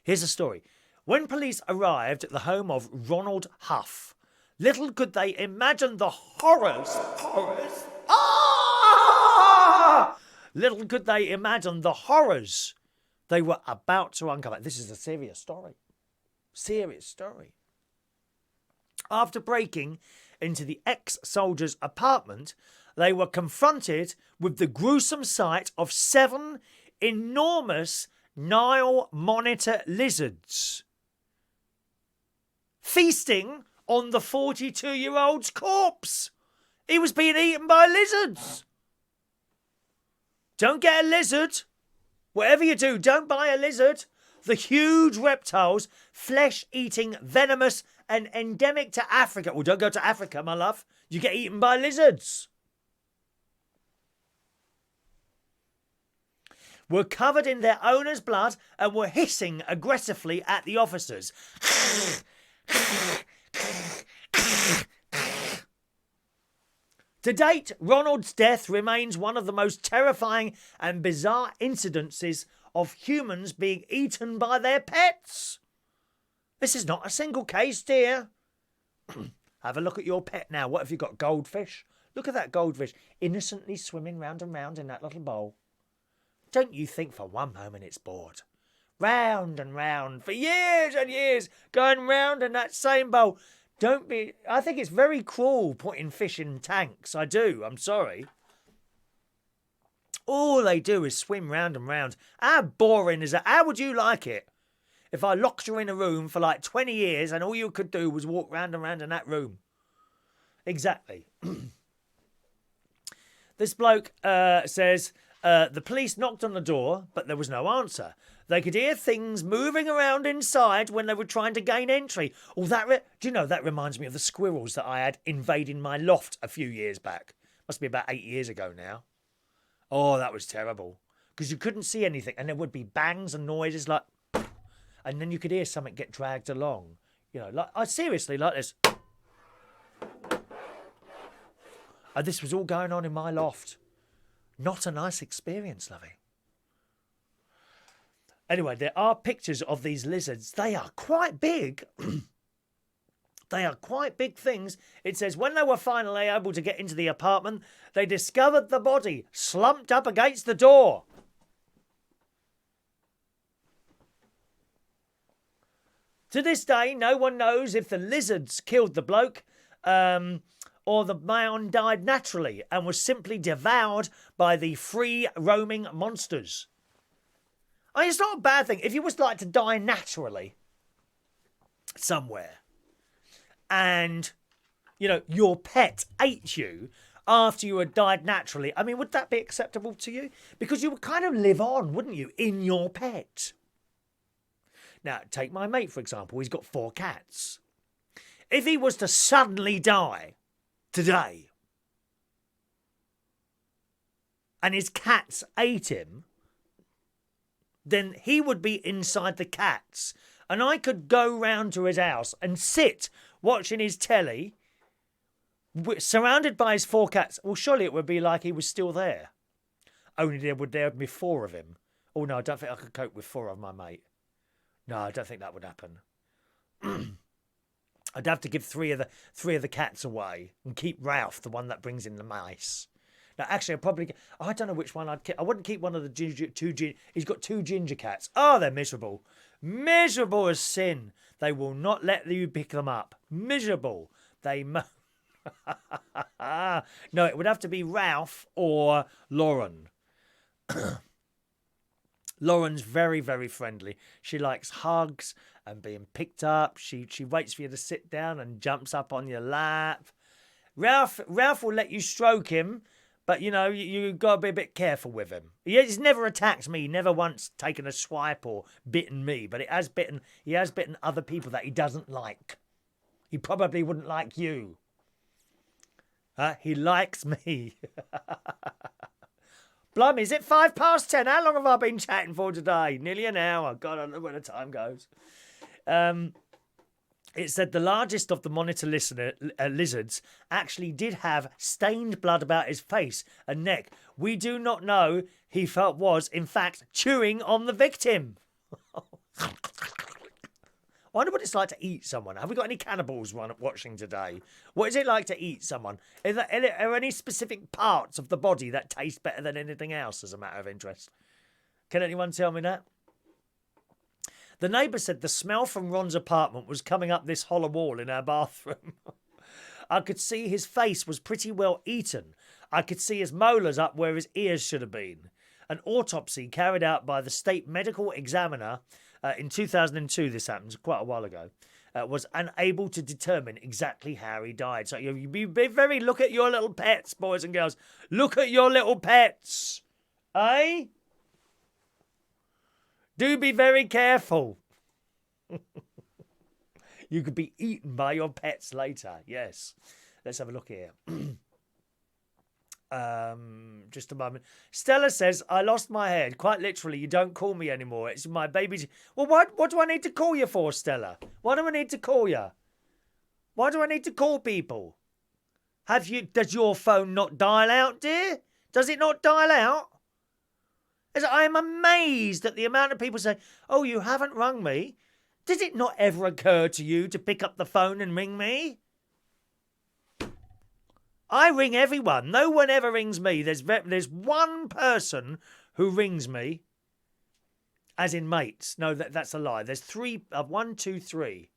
Here's a story. When police arrived at the home of Ronald Huff, little could they imagine the horrors. Little could they imagine the horrors they were about to uncover. This is a serious story. Serious story. After breaking into the ex-soldier's apartment, they were confronted with the gruesome sight of 7 enormous Nile monitor lizards feasting on the 42-year-old's corpse. He was being eaten by lizards. Don't get a lizard. Whatever you do, don't buy a lizard. The huge reptiles, flesh-eating, venomous and endemic to Africa. Well, don't go to Africa, my love. You get eaten by lizards. Were covered in their owner's blood and were hissing aggressively at the officers. To date, Ronald's death remains one of the most terrifying and bizarre incidences of humans being eaten by their pets. This is not a single case, dear. Have a look at your pet now. What have you got? Goldfish? Look at that goldfish innocently swimming round and round in that little bowl. Don't you think for one moment it's bored? Round and round for years and years, going round in that same bowl. Don't be... I think it's very cruel putting fish in tanks. I do. I'm sorry. All they do is swim round and round. How boring is that? How would you like it if I locked you in a room for like 20 years and all you could do was walk round and round in that room? Exactly. This bloke says the police knocked on the door, but there was no answer. They could hear things moving around inside when they were trying to gain entry. Oh, do you know, that reminds me of the squirrels that I had invading my loft a few years back. Must be about 8 years ago now. Oh, that was terrible. Because you couldn't see anything, and there would be bangs and noises like... And then you could hear something get dragged along. You know, like seriously, like this. And this was all going on in my loft. Not a nice experience, lovey. Anyway, there are pictures of these lizards. They are quite big. They are quite big things. It says, when they were finally able to get into the apartment, they discovered the body slumped up against the door. To this day, no one knows if the lizards killed the bloke or the man died naturally and was simply devoured by the free-roaming monsters. I mean, it's not a bad thing. If you was like to die naturally somewhere and, you know, your pet ate you after you had died naturally, I mean, would that be acceptable to you? Because you would kind of live on, wouldn't you, in your pet? Now, take my mate, for example. He's got 4 cats. If he was to suddenly die today and his cats ate him, then he would be inside the cats. And I could go round to his house and sit watching his telly, surrounded by his 4 cats. Well, surely it would be like he was still there. Only there would be 4 of him. Oh, no, I don't think I could cope with 4 of my mate. No, I don't think that would happen. I'd have to give three of the cats away and keep Ralph, the one that brings in the mice. Now, actually, I don't know which one I'd keep. I wouldn't keep one of the he's got 2 ginger cats. Oh, they're miserable. Miserable as sin. They will not let you pick them up. Miserable. No, it would have to be Ralph or Lauren. Lauren's very, very friendly. She likes hugs and being picked up. She waits for you to sit down and jumps up on your lap. Ralph will let you stroke him, but, you know, you've got to be a bit careful with him. He's never attacked me, never once taken a swipe or bitten me, but he has bitten other people that he doesn't like. He probably wouldn't like you. He likes me. Blimey, is it 10:05? How long have I been chatting for today? Nearly an hour. God, I don't know where the time goes. It said the largest of the monitor lizards actually did have stained blood about his face and neck. We do not know he was, in fact, chewing on the victim. I wonder what it's like to eat someone. Have we got any cannibals watching today? What is it like to eat someone? Are there any specific parts of the body that taste better than anything else, as a matter of interest? Can anyone tell me that? The neighbour said the smell from Ron's apartment was coming up this hollow wall in our bathroom. I could see his face was pretty well eaten. I could see his molars up where his ears should have been. An autopsy carried out by the state medical examiner in 2002, this happened quite a while ago, was unable to determine exactly how he died. So you be very, look at your little pets, boys and girls. Look at your little pets. Eh? Do be very careful. You could be eaten by your pets later. Yes. Let's have a look here. Just a moment. Stella says, I lost my head. Quite literally, you don't call me anymore. It's my baby's... Well, what do I need to call you for, Stella? Why do I need to call you? Why do I need to call people? Does your phone not dial out, dear? Does it not dial out? I am amazed at the amount of people say, oh, you haven't rung me. Did it not ever occur to you to pick up the phone and ring me? I ring everyone. No one ever rings me. There's one person who rings me, as in mates. No, that's a lie. There's 3. 1, 2, 3.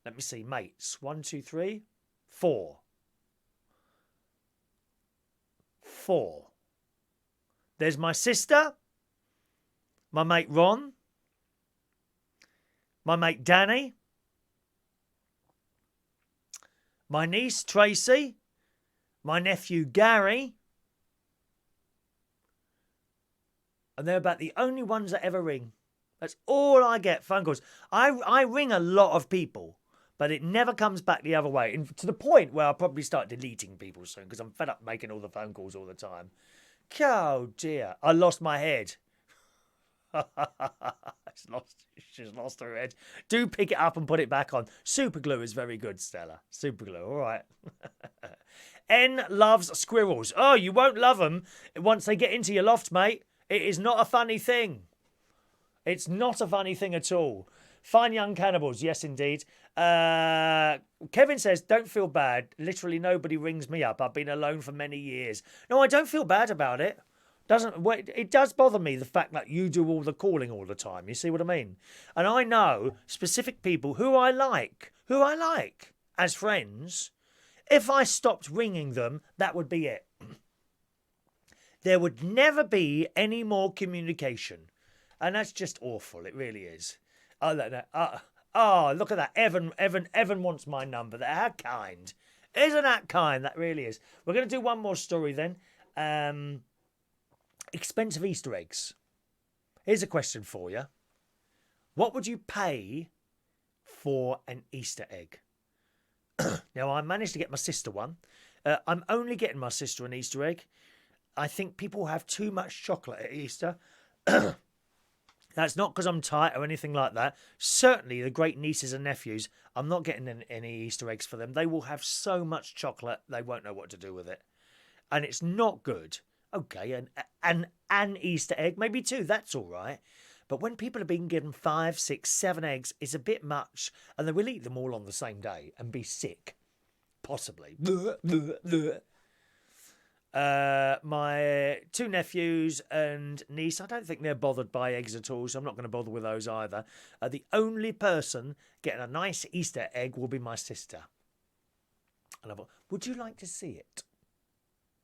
Let me see. Mates. 1, 2, 3, 4. 4. There's my sister, my mate Ron, my mate Danny, my niece Tracy, my nephew Gary, and they're about the only ones that ever ring. That's all I get, phone calls. I ring a lot of people, but it never comes back the other way. And to the point where I'll probably start deleting people soon because I'm fed up making all the phone calls all the time. Oh dear, I lost my head. She's lost her head. Do pick it up and put it back on. Super glue is very good, Stella. Super glue, all right. N loves squirrels. Oh, you won't love them once they get into your loft, mate. It is not a funny thing. It's not a funny thing at all. Fine young cannibals, yes indeed. Kevin says, don't feel bad. Literally nobody rings me up. I've been alone for many years. No, I don't feel bad about it. It does bother me, the fact that you do all the calling all the time. You see what I mean? And I know specific people who I like as friends. If I stopped ringing them, that would be it. There would never be any more communication. And that's just awful. It really is. Oh, look at that. Evan wants my number. How kind. Isn't that kind? That really is. We're going to do one more story then. Expensive Easter eggs. Here's a question for you. What would you pay for an Easter egg? Now, I managed to get my sister one. I'm only getting my sister an Easter egg. I think people have too much chocolate at Easter. That's not because I'm tight or anything like that. Certainly, the great nieces and nephews, I'm not getting any Easter eggs for them. They will have so much chocolate, they won't know what to do with it. And it's not good. Okay, an Easter egg, maybe 2, that's all right. But when people are being given 5, 6, 7 eggs, it's a bit much. And they will eat them all on the same day and be sick. Possibly. My 2 nephews and niece, I don't think they're bothered by eggs at all, so I'm not going to bother with those either. The only person getting a nice Easter egg will be my sister. And I thought, would you like to see it?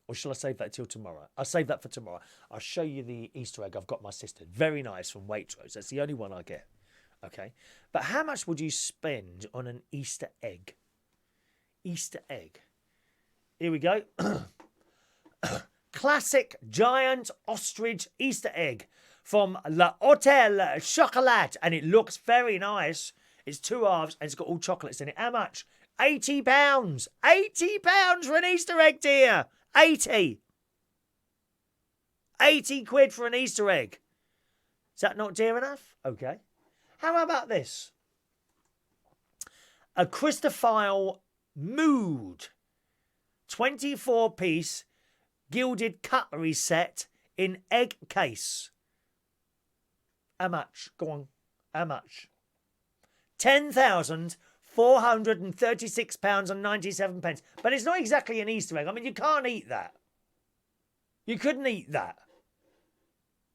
Or shall I save that till tomorrow? I'll save that for tomorrow. I'll show you the Easter egg I've got my sister. Very nice from Waitrose. That's the only one I get. Okay. But how much would you spend on an Easter egg? Easter egg. Here we go. Classic giant ostrich Easter egg from La Hotel Chocolat. And it looks very nice. It's 2 halves and it's got all chocolates in it. How much? £80. £80 for an Easter egg, dear. 80 quid for an Easter egg. Is that not dear enough? Okay. How about this? A Christophile Mood 24-piece gilded cutlery set in egg case. How much? Go on. How much? £10,436.97. But it's not exactly an Easter egg. I mean, you can't eat that. You couldn't eat that.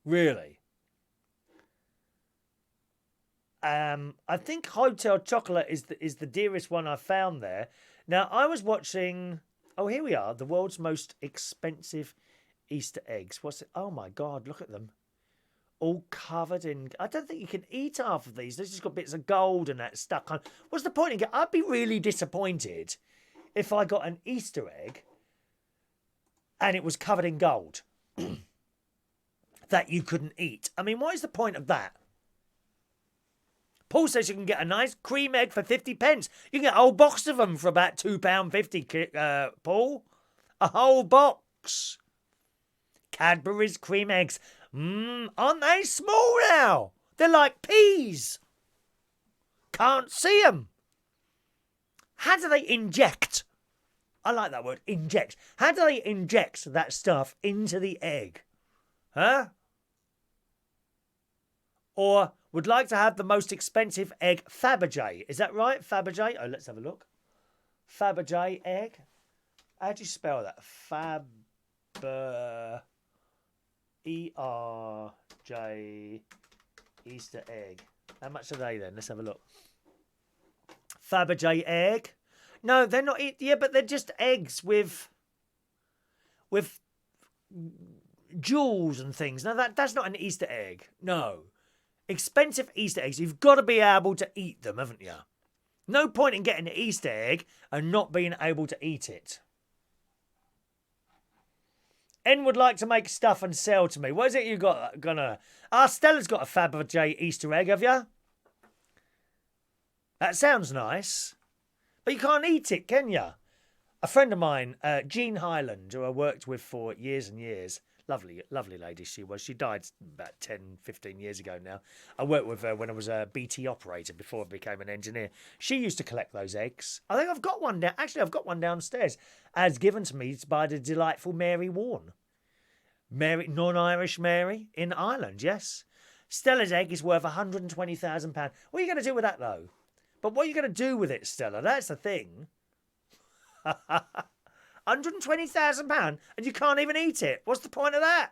Really. I think Hotel Chocolate is the dearest one I found there. Now, I was watching... Oh, here we are. The world's most expensive Easter eggs. What's it? Oh, my God. Look at them. All covered in... I don't think you can eat half of these. They've just got bits of gold and that stuck on. What's the point in getting... I'd be really disappointed if I got an Easter egg and it was covered in gold that you couldn't eat. I mean, what is the point of that? Paul says you can get a nice cream egg for 50 pence. You can get a whole box of them for about £2.50, Paul. A whole box. Cadbury's cream eggs. Aren't they small now? They're like peas. Can't see them. How do they inject? I like that word, inject. How do they inject that stuff into the egg? Huh? Or would like to have the most expensive egg, Fabergé. Is that right? Fabergé? Oh, let's have a look. Fabergé egg. How do you spell that? E-R-J Easter egg. How much are they then? Let's have a look. Fabergé egg. No, they're not. Yeah, but they're just eggs with jewels and things. No, that's not an Easter egg. No. Expensive Easter eggs. You've got to be able to eat them, haven't you? No point in getting an Easter egg and not being able to eat it. N would like to make stuff and sell to me. What is it you got gonna... Stella's got a Fabergé Easter egg, have you? That sounds nice. But you can't eat it, can you? A friend of mine, Jean Highland, who I worked with for years and years. Lovely, lovely lady she was. She died about 10, 15 years ago now. I worked with her when I was a BT operator before I became an engineer. She used to collect those eggs. I think I've got one down. Actually, I've got one downstairs, as given to me by the delightful Mary Warren. Mary, non-Irish Mary in Ireland, yes. Stella's egg is worth £120,000. What are you going to do with that, though? But what are you going to do with it, Stella? That's the thing. £120,000 and you can't even eat it. What's the point of that?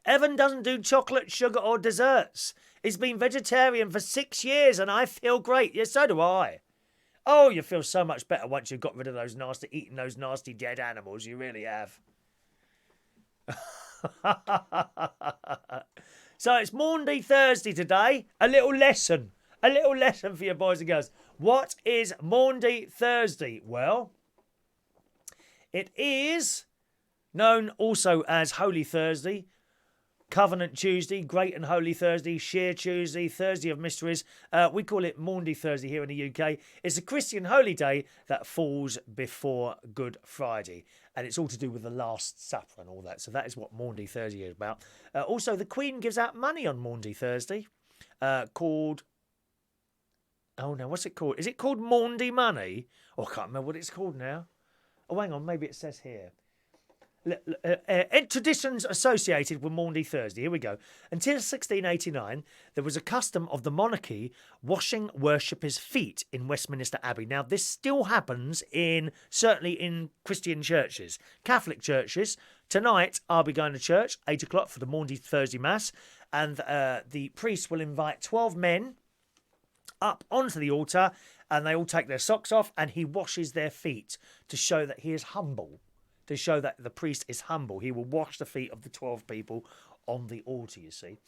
Evan doesn't do chocolate, sugar or desserts. He's been vegetarian for 6 years and I feel great. Yes, so do I. Oh, you feel so much better once you've got rid of eating those nasty dead animals. You really have. So it's Maundy Thursday today. A little lesson for you boys and girls. What is Maundy Thursday? Well, it is known also as Holy Thursday, Covenant Tuesday, Great and Holy Thursday, Sheer Tuesday, Thursday of Mysteries. We call it Maundy Thursday here in the UK. It's a Christian holy day that falls before Good Friday. And it's all to do with the Last Supper and all that. So that is what Maundy Thursday is about. Also, the Queen gives out money on Maundy Thursday called... Oh, no, what's it called? Is it called Maundy Money? Oh, I can't remember what it's called now. Oh, hang on, maybe it says here. Traditions associated with Maundy Thursday. Here we go. Until 1689, there was a custom of the monarchy washing worshippers' feet in Westminster Abbey. Now, this still happens certainly in Christian churches. Catholic churches. Tonight, I'll be going to church, 8 o'clock for the Maundy Thursday Mass, and the priest will invite 12 men up onto the altar, and they all take their socks off, and he washes their feet to show that he is humble. To show that the priest is humble. He will wash the feet of the 12 people on the altar, you see.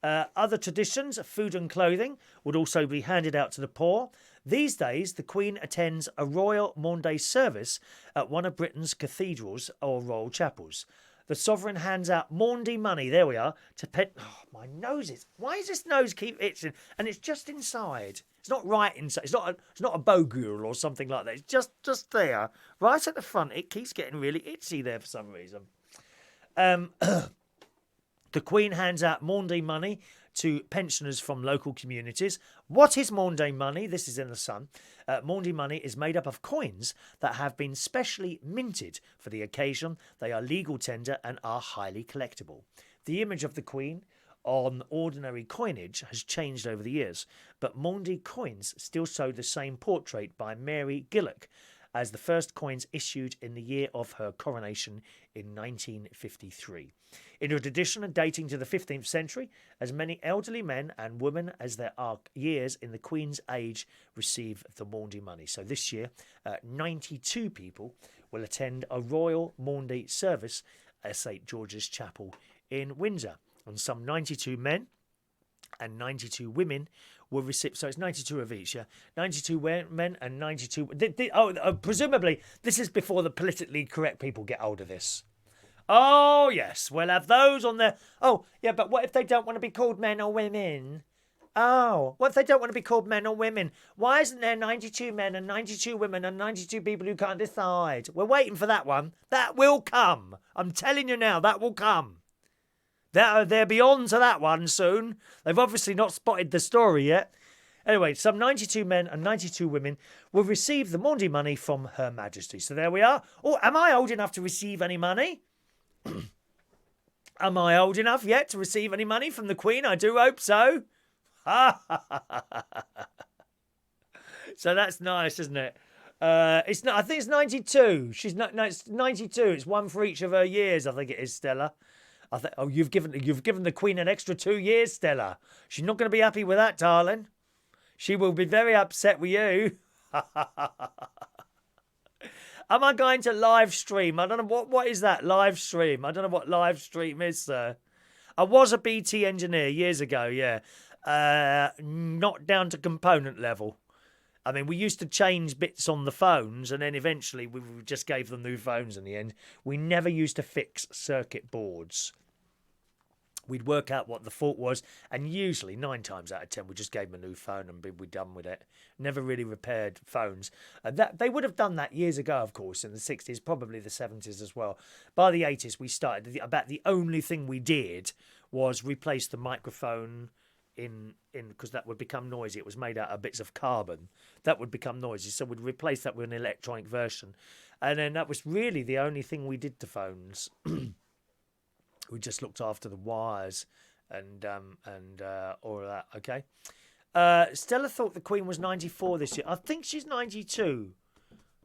Other traditions, food and clothing, would also be handed out to the poor. These days, the Queen attends a Royal Maundy service at one of Britain's cathedrals or royal chapels. The sovereign hands out Maundy money, there we are, to Oh, my nose is... Why does this nose keep itching? And it's just inside. It's not right inside. It's not a bogule or something like that. It's just there. Right at the front. It keeps getting really itchy there for some reason. The Queen hands out Maundy money to pensioners from local communities. What is Maundy money? This is in the Sun. Maundy money is made up of coins that have been specially minted for the occasion. They are legal tender and are highly collectible. The image of the Queen on ordinary coinage has changed over the years, but Maundy coins still show the same portrait by Mary Gillock as the first coins issued in the year of her coronation in 1953. In a tradition dating to the 15th century, as many elderly men and women as there are years in the Queen's age receive the Maundy money. So this year, 92 people will attend a Royal Maundy service at St George's Chapel in Windsor. And some 92 men and 92 women will receive... So it's 92 of each, yeah? 92 men and 92... presumably, this is before the politically correct people get hold of this. Oh, yes, we'll have those on there. Oh, yeah, but what if they don't want to be called men or women? Oh, what if they don't want to be called men or women? Why isn't there 92 men and 92 women and 92 people who can't decide? We're waiting for that one. That will come. I'm telling you now, that will come. They'll be on to that one soon. They've obviously not spotted the story yet. Anyway, some 92 men and 92 women will receive the Maundy money from Her Majesty. So there we are. Oh, am I old enough to receive any money? Am I old enough yet to receive any money from the Queen? I do hope so. So that's nice, isn't it? It's not. I think it's 92. No, it's 92. It's one for each of her years. I think it is, Stella. You've given the Queen an extra 2 years, Stella. She's not going to be happy with that, darling. She will be very upset with you. Am I going to live stream? I don't know what is that live stream. I don't know what live stream is, sir. I was a BT engineer years ago. Yeah, not down to component level. I mean, we used to change bits on the phones, and then eventually we just gave them new phones in the end. We never used to fix circuit boards. We'd work out what the fault was, and usually 9 times out of 10 we just gave them a new phone and we're done with it. Never really repaired phones. They would have done that years ago, of course, in the 60s, probably the 70s as well. By the 80s we started. About the only thing we did was replace the microphone in because that would become noisy. It was made out of bits of carbon. That would become noisy, so we'd replace that with an electronic version. And then that was really the only thing we did to phones. We just looked after the wires and all of that. Okay. Stella thought the Queen was 94 this year. I think she's 92.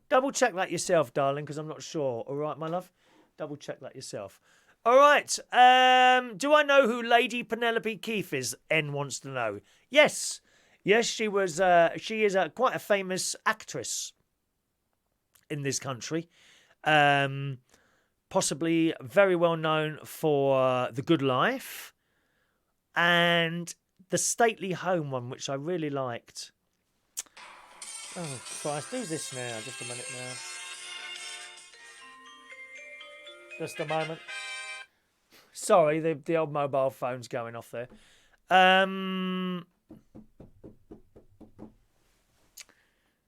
Double check that yourself, darling, because I'm not sure. All right, my love? Double check that yourself. All right. Do I know who Lady Penelope Keith is? N wants to know. Yes. Yes, she was. She is quite a famous actress in this country. Possibly very well known for The Good Life and the Stately Home one, which I really liked. Oh, Christ. Who's this now? Just a minute now. Just a moment. Sorry, the old mobile phone's going off there.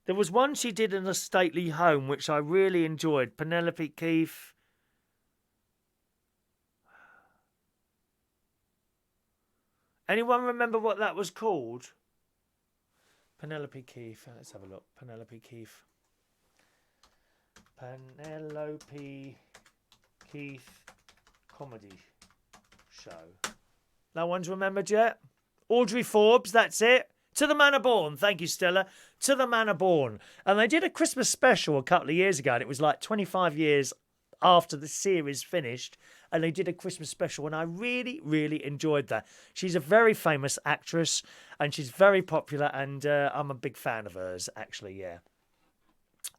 There was one she did in a Stately Home, which I really enjoyed. Penelope Keith. Anyone remember what that was called? Penelope Keith. Let's have a look. Penelope Keith. Penelope Keith comedy show. No one's remembered yet? Audrey Forbes, that's it. To the Manor Born. Thank you, Stella. To the Manor Born. And they did a Christmas special a couple of years ago, and it was like 25 years after the series finished, and they did a Christmas special, and I really, really enjoyed that. She's a very famous actress, and she's very popular, and I'm a big fan of hers, actually, yeah.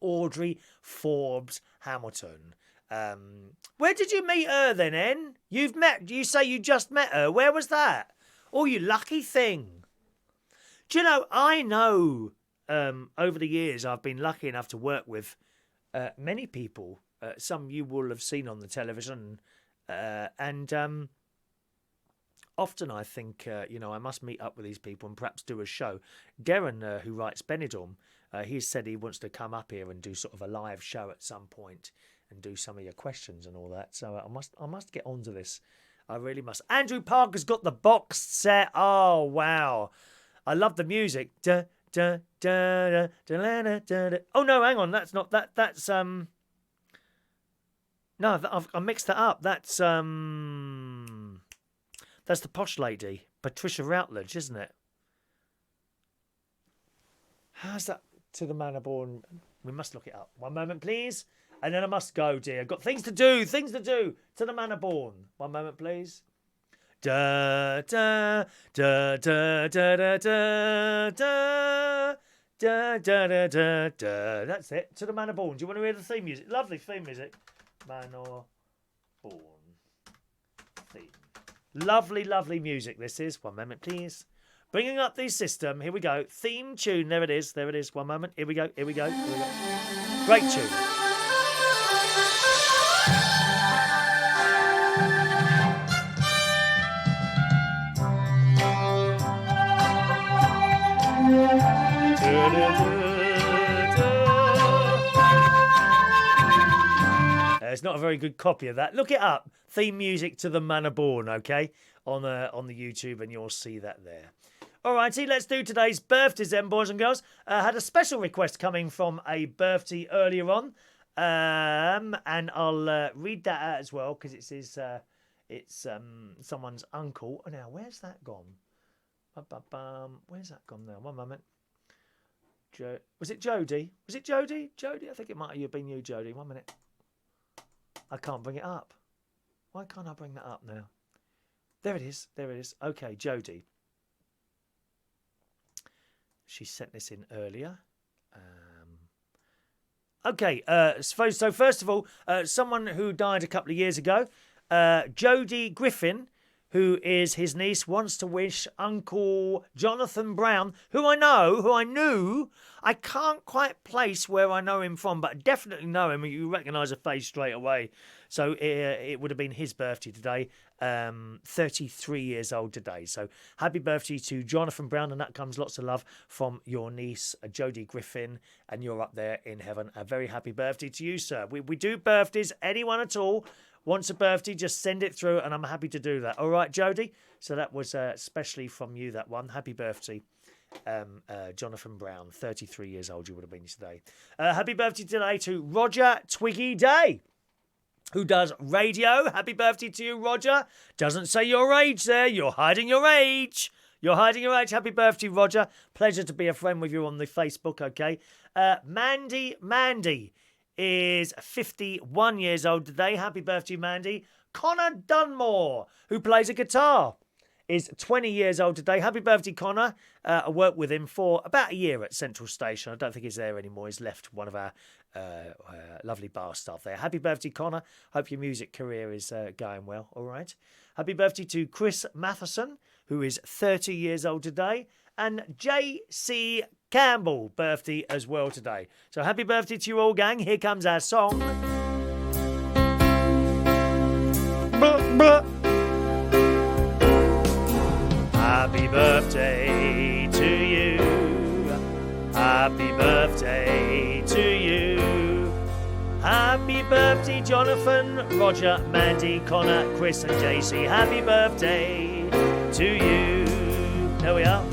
Audrey Forbes Hamilton. Where did you meet her then, N? You say you just met her. Where was that? Oh, you lucky thing. Do you know, I know over the years I've been lucky enough to work with many people. Some you will have seen on the television. And often I think, I must meet up with these people and perhaps do a show. Darren, who writes Benidorm, he said he wants to come up here and do sort of a live show at some point and do some of your questions and all that. So I must get onto this. I really must. Andrew Parker's got the box set. Oh, wow. I love the music. Da, da, da, da, da, da, da, da. Oh, no, hang on. That's not that. That's no, I mixed that up. That's the Posh Lady, Patricia Routledge, isn't it? How's that? To the Manor Born? We must look it up. One moment, please. And then I must go, dear. Got things to do. Things to do. To the Manor Born. One moment, please. Da da da da da da da da da da da da. That's it. To the Manor Born. Do you want to hear the theme music? Lovely theme music. Manor Born theme. Lovely, lovely music. This is. One moment, please. Bringing up the system. Here we go. Theme tune. There it is. There it is. One moment. Here we go. Here we go. Here we go. Great tune. It's not a very good copy of that. Look it up. Theme music to the Manor Born, okay? On the YouTube, and you'll see that there. Alrighty, let's do today's birthdays then, boys and girls. Had a special request coming from a birthday earlier on. And I'll read that out as well, because it's someone's uncle. Oh, now, where's that gone? Where's that gone now? One moment. Was it Jodie? Was it Jodie? Jodie? I think it might have been you, Jodie. 1 minute. I can't bring it up. Why can't I bring that up now? There it is. There it is. Okay, Jodie. She sent this in earlier. Okay, so first of all, someone who died a couple of years ago, Jodie Griffin, who is his niece, wants to wish Uncle Jonathan Brown, who I knew, I can't quite place where I know him from, but I definitely know him. You recognise a face straight away. So it would have been his birthday today, 33 years old today. So happy birthday to Jonathan Brown, and that comes lots of love from your niece, Jodie Griffin, and you're up there in heaven. A very happy birthday to you, sir. We do birthdays, anyone at all wants a birthday, just send it through, and I'm happy to do that. All right, Jodie? So that was especially from you, that one. Happy birthday, Jonathan Brown, 33 years old you would have been today. Happy birthday today to Roger Twiggy Day. who does radio. Happy birthday to you, Roger. Doesn't say your age there. You're hiding your age. You're hiding your age. Happy birthday, Roger. Pleasure to be a friend with you on the Facebook, okay? Mandy is 51 years old today. Happy birthday, Mandy. Conor Dunmore, who plays a guitar, is 20 years old today. Happy birthday, Conor. I worked with him for about a year at Central Station. I don't think he's there anymore. He's left one of our lovely bar staff there. Happy birthday, Conor. Hope your music career is going well, all right? Happy birthday to Chris Matheson, who is 30 years old today. And J.C. Campbell, birthday as well today. So happy birthday to you all, gang. Here comes our song. Blah, blah. Happy birthday to you. Happy birthday to you. Happy birthday, Jonathan, Roger, Mandy, Conor, Chris and JC. Happy birthday to you. There we are.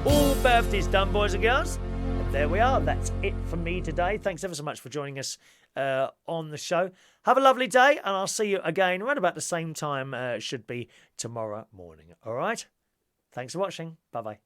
All birthdays done, boys and girls. And there we are. That's it from me today. Thanks ever so much for joining us on the show. Have a lovely day, and I'll see you again around about the same time. Should be tomorrow morning. All right? Thanks for watching. Bye-bye.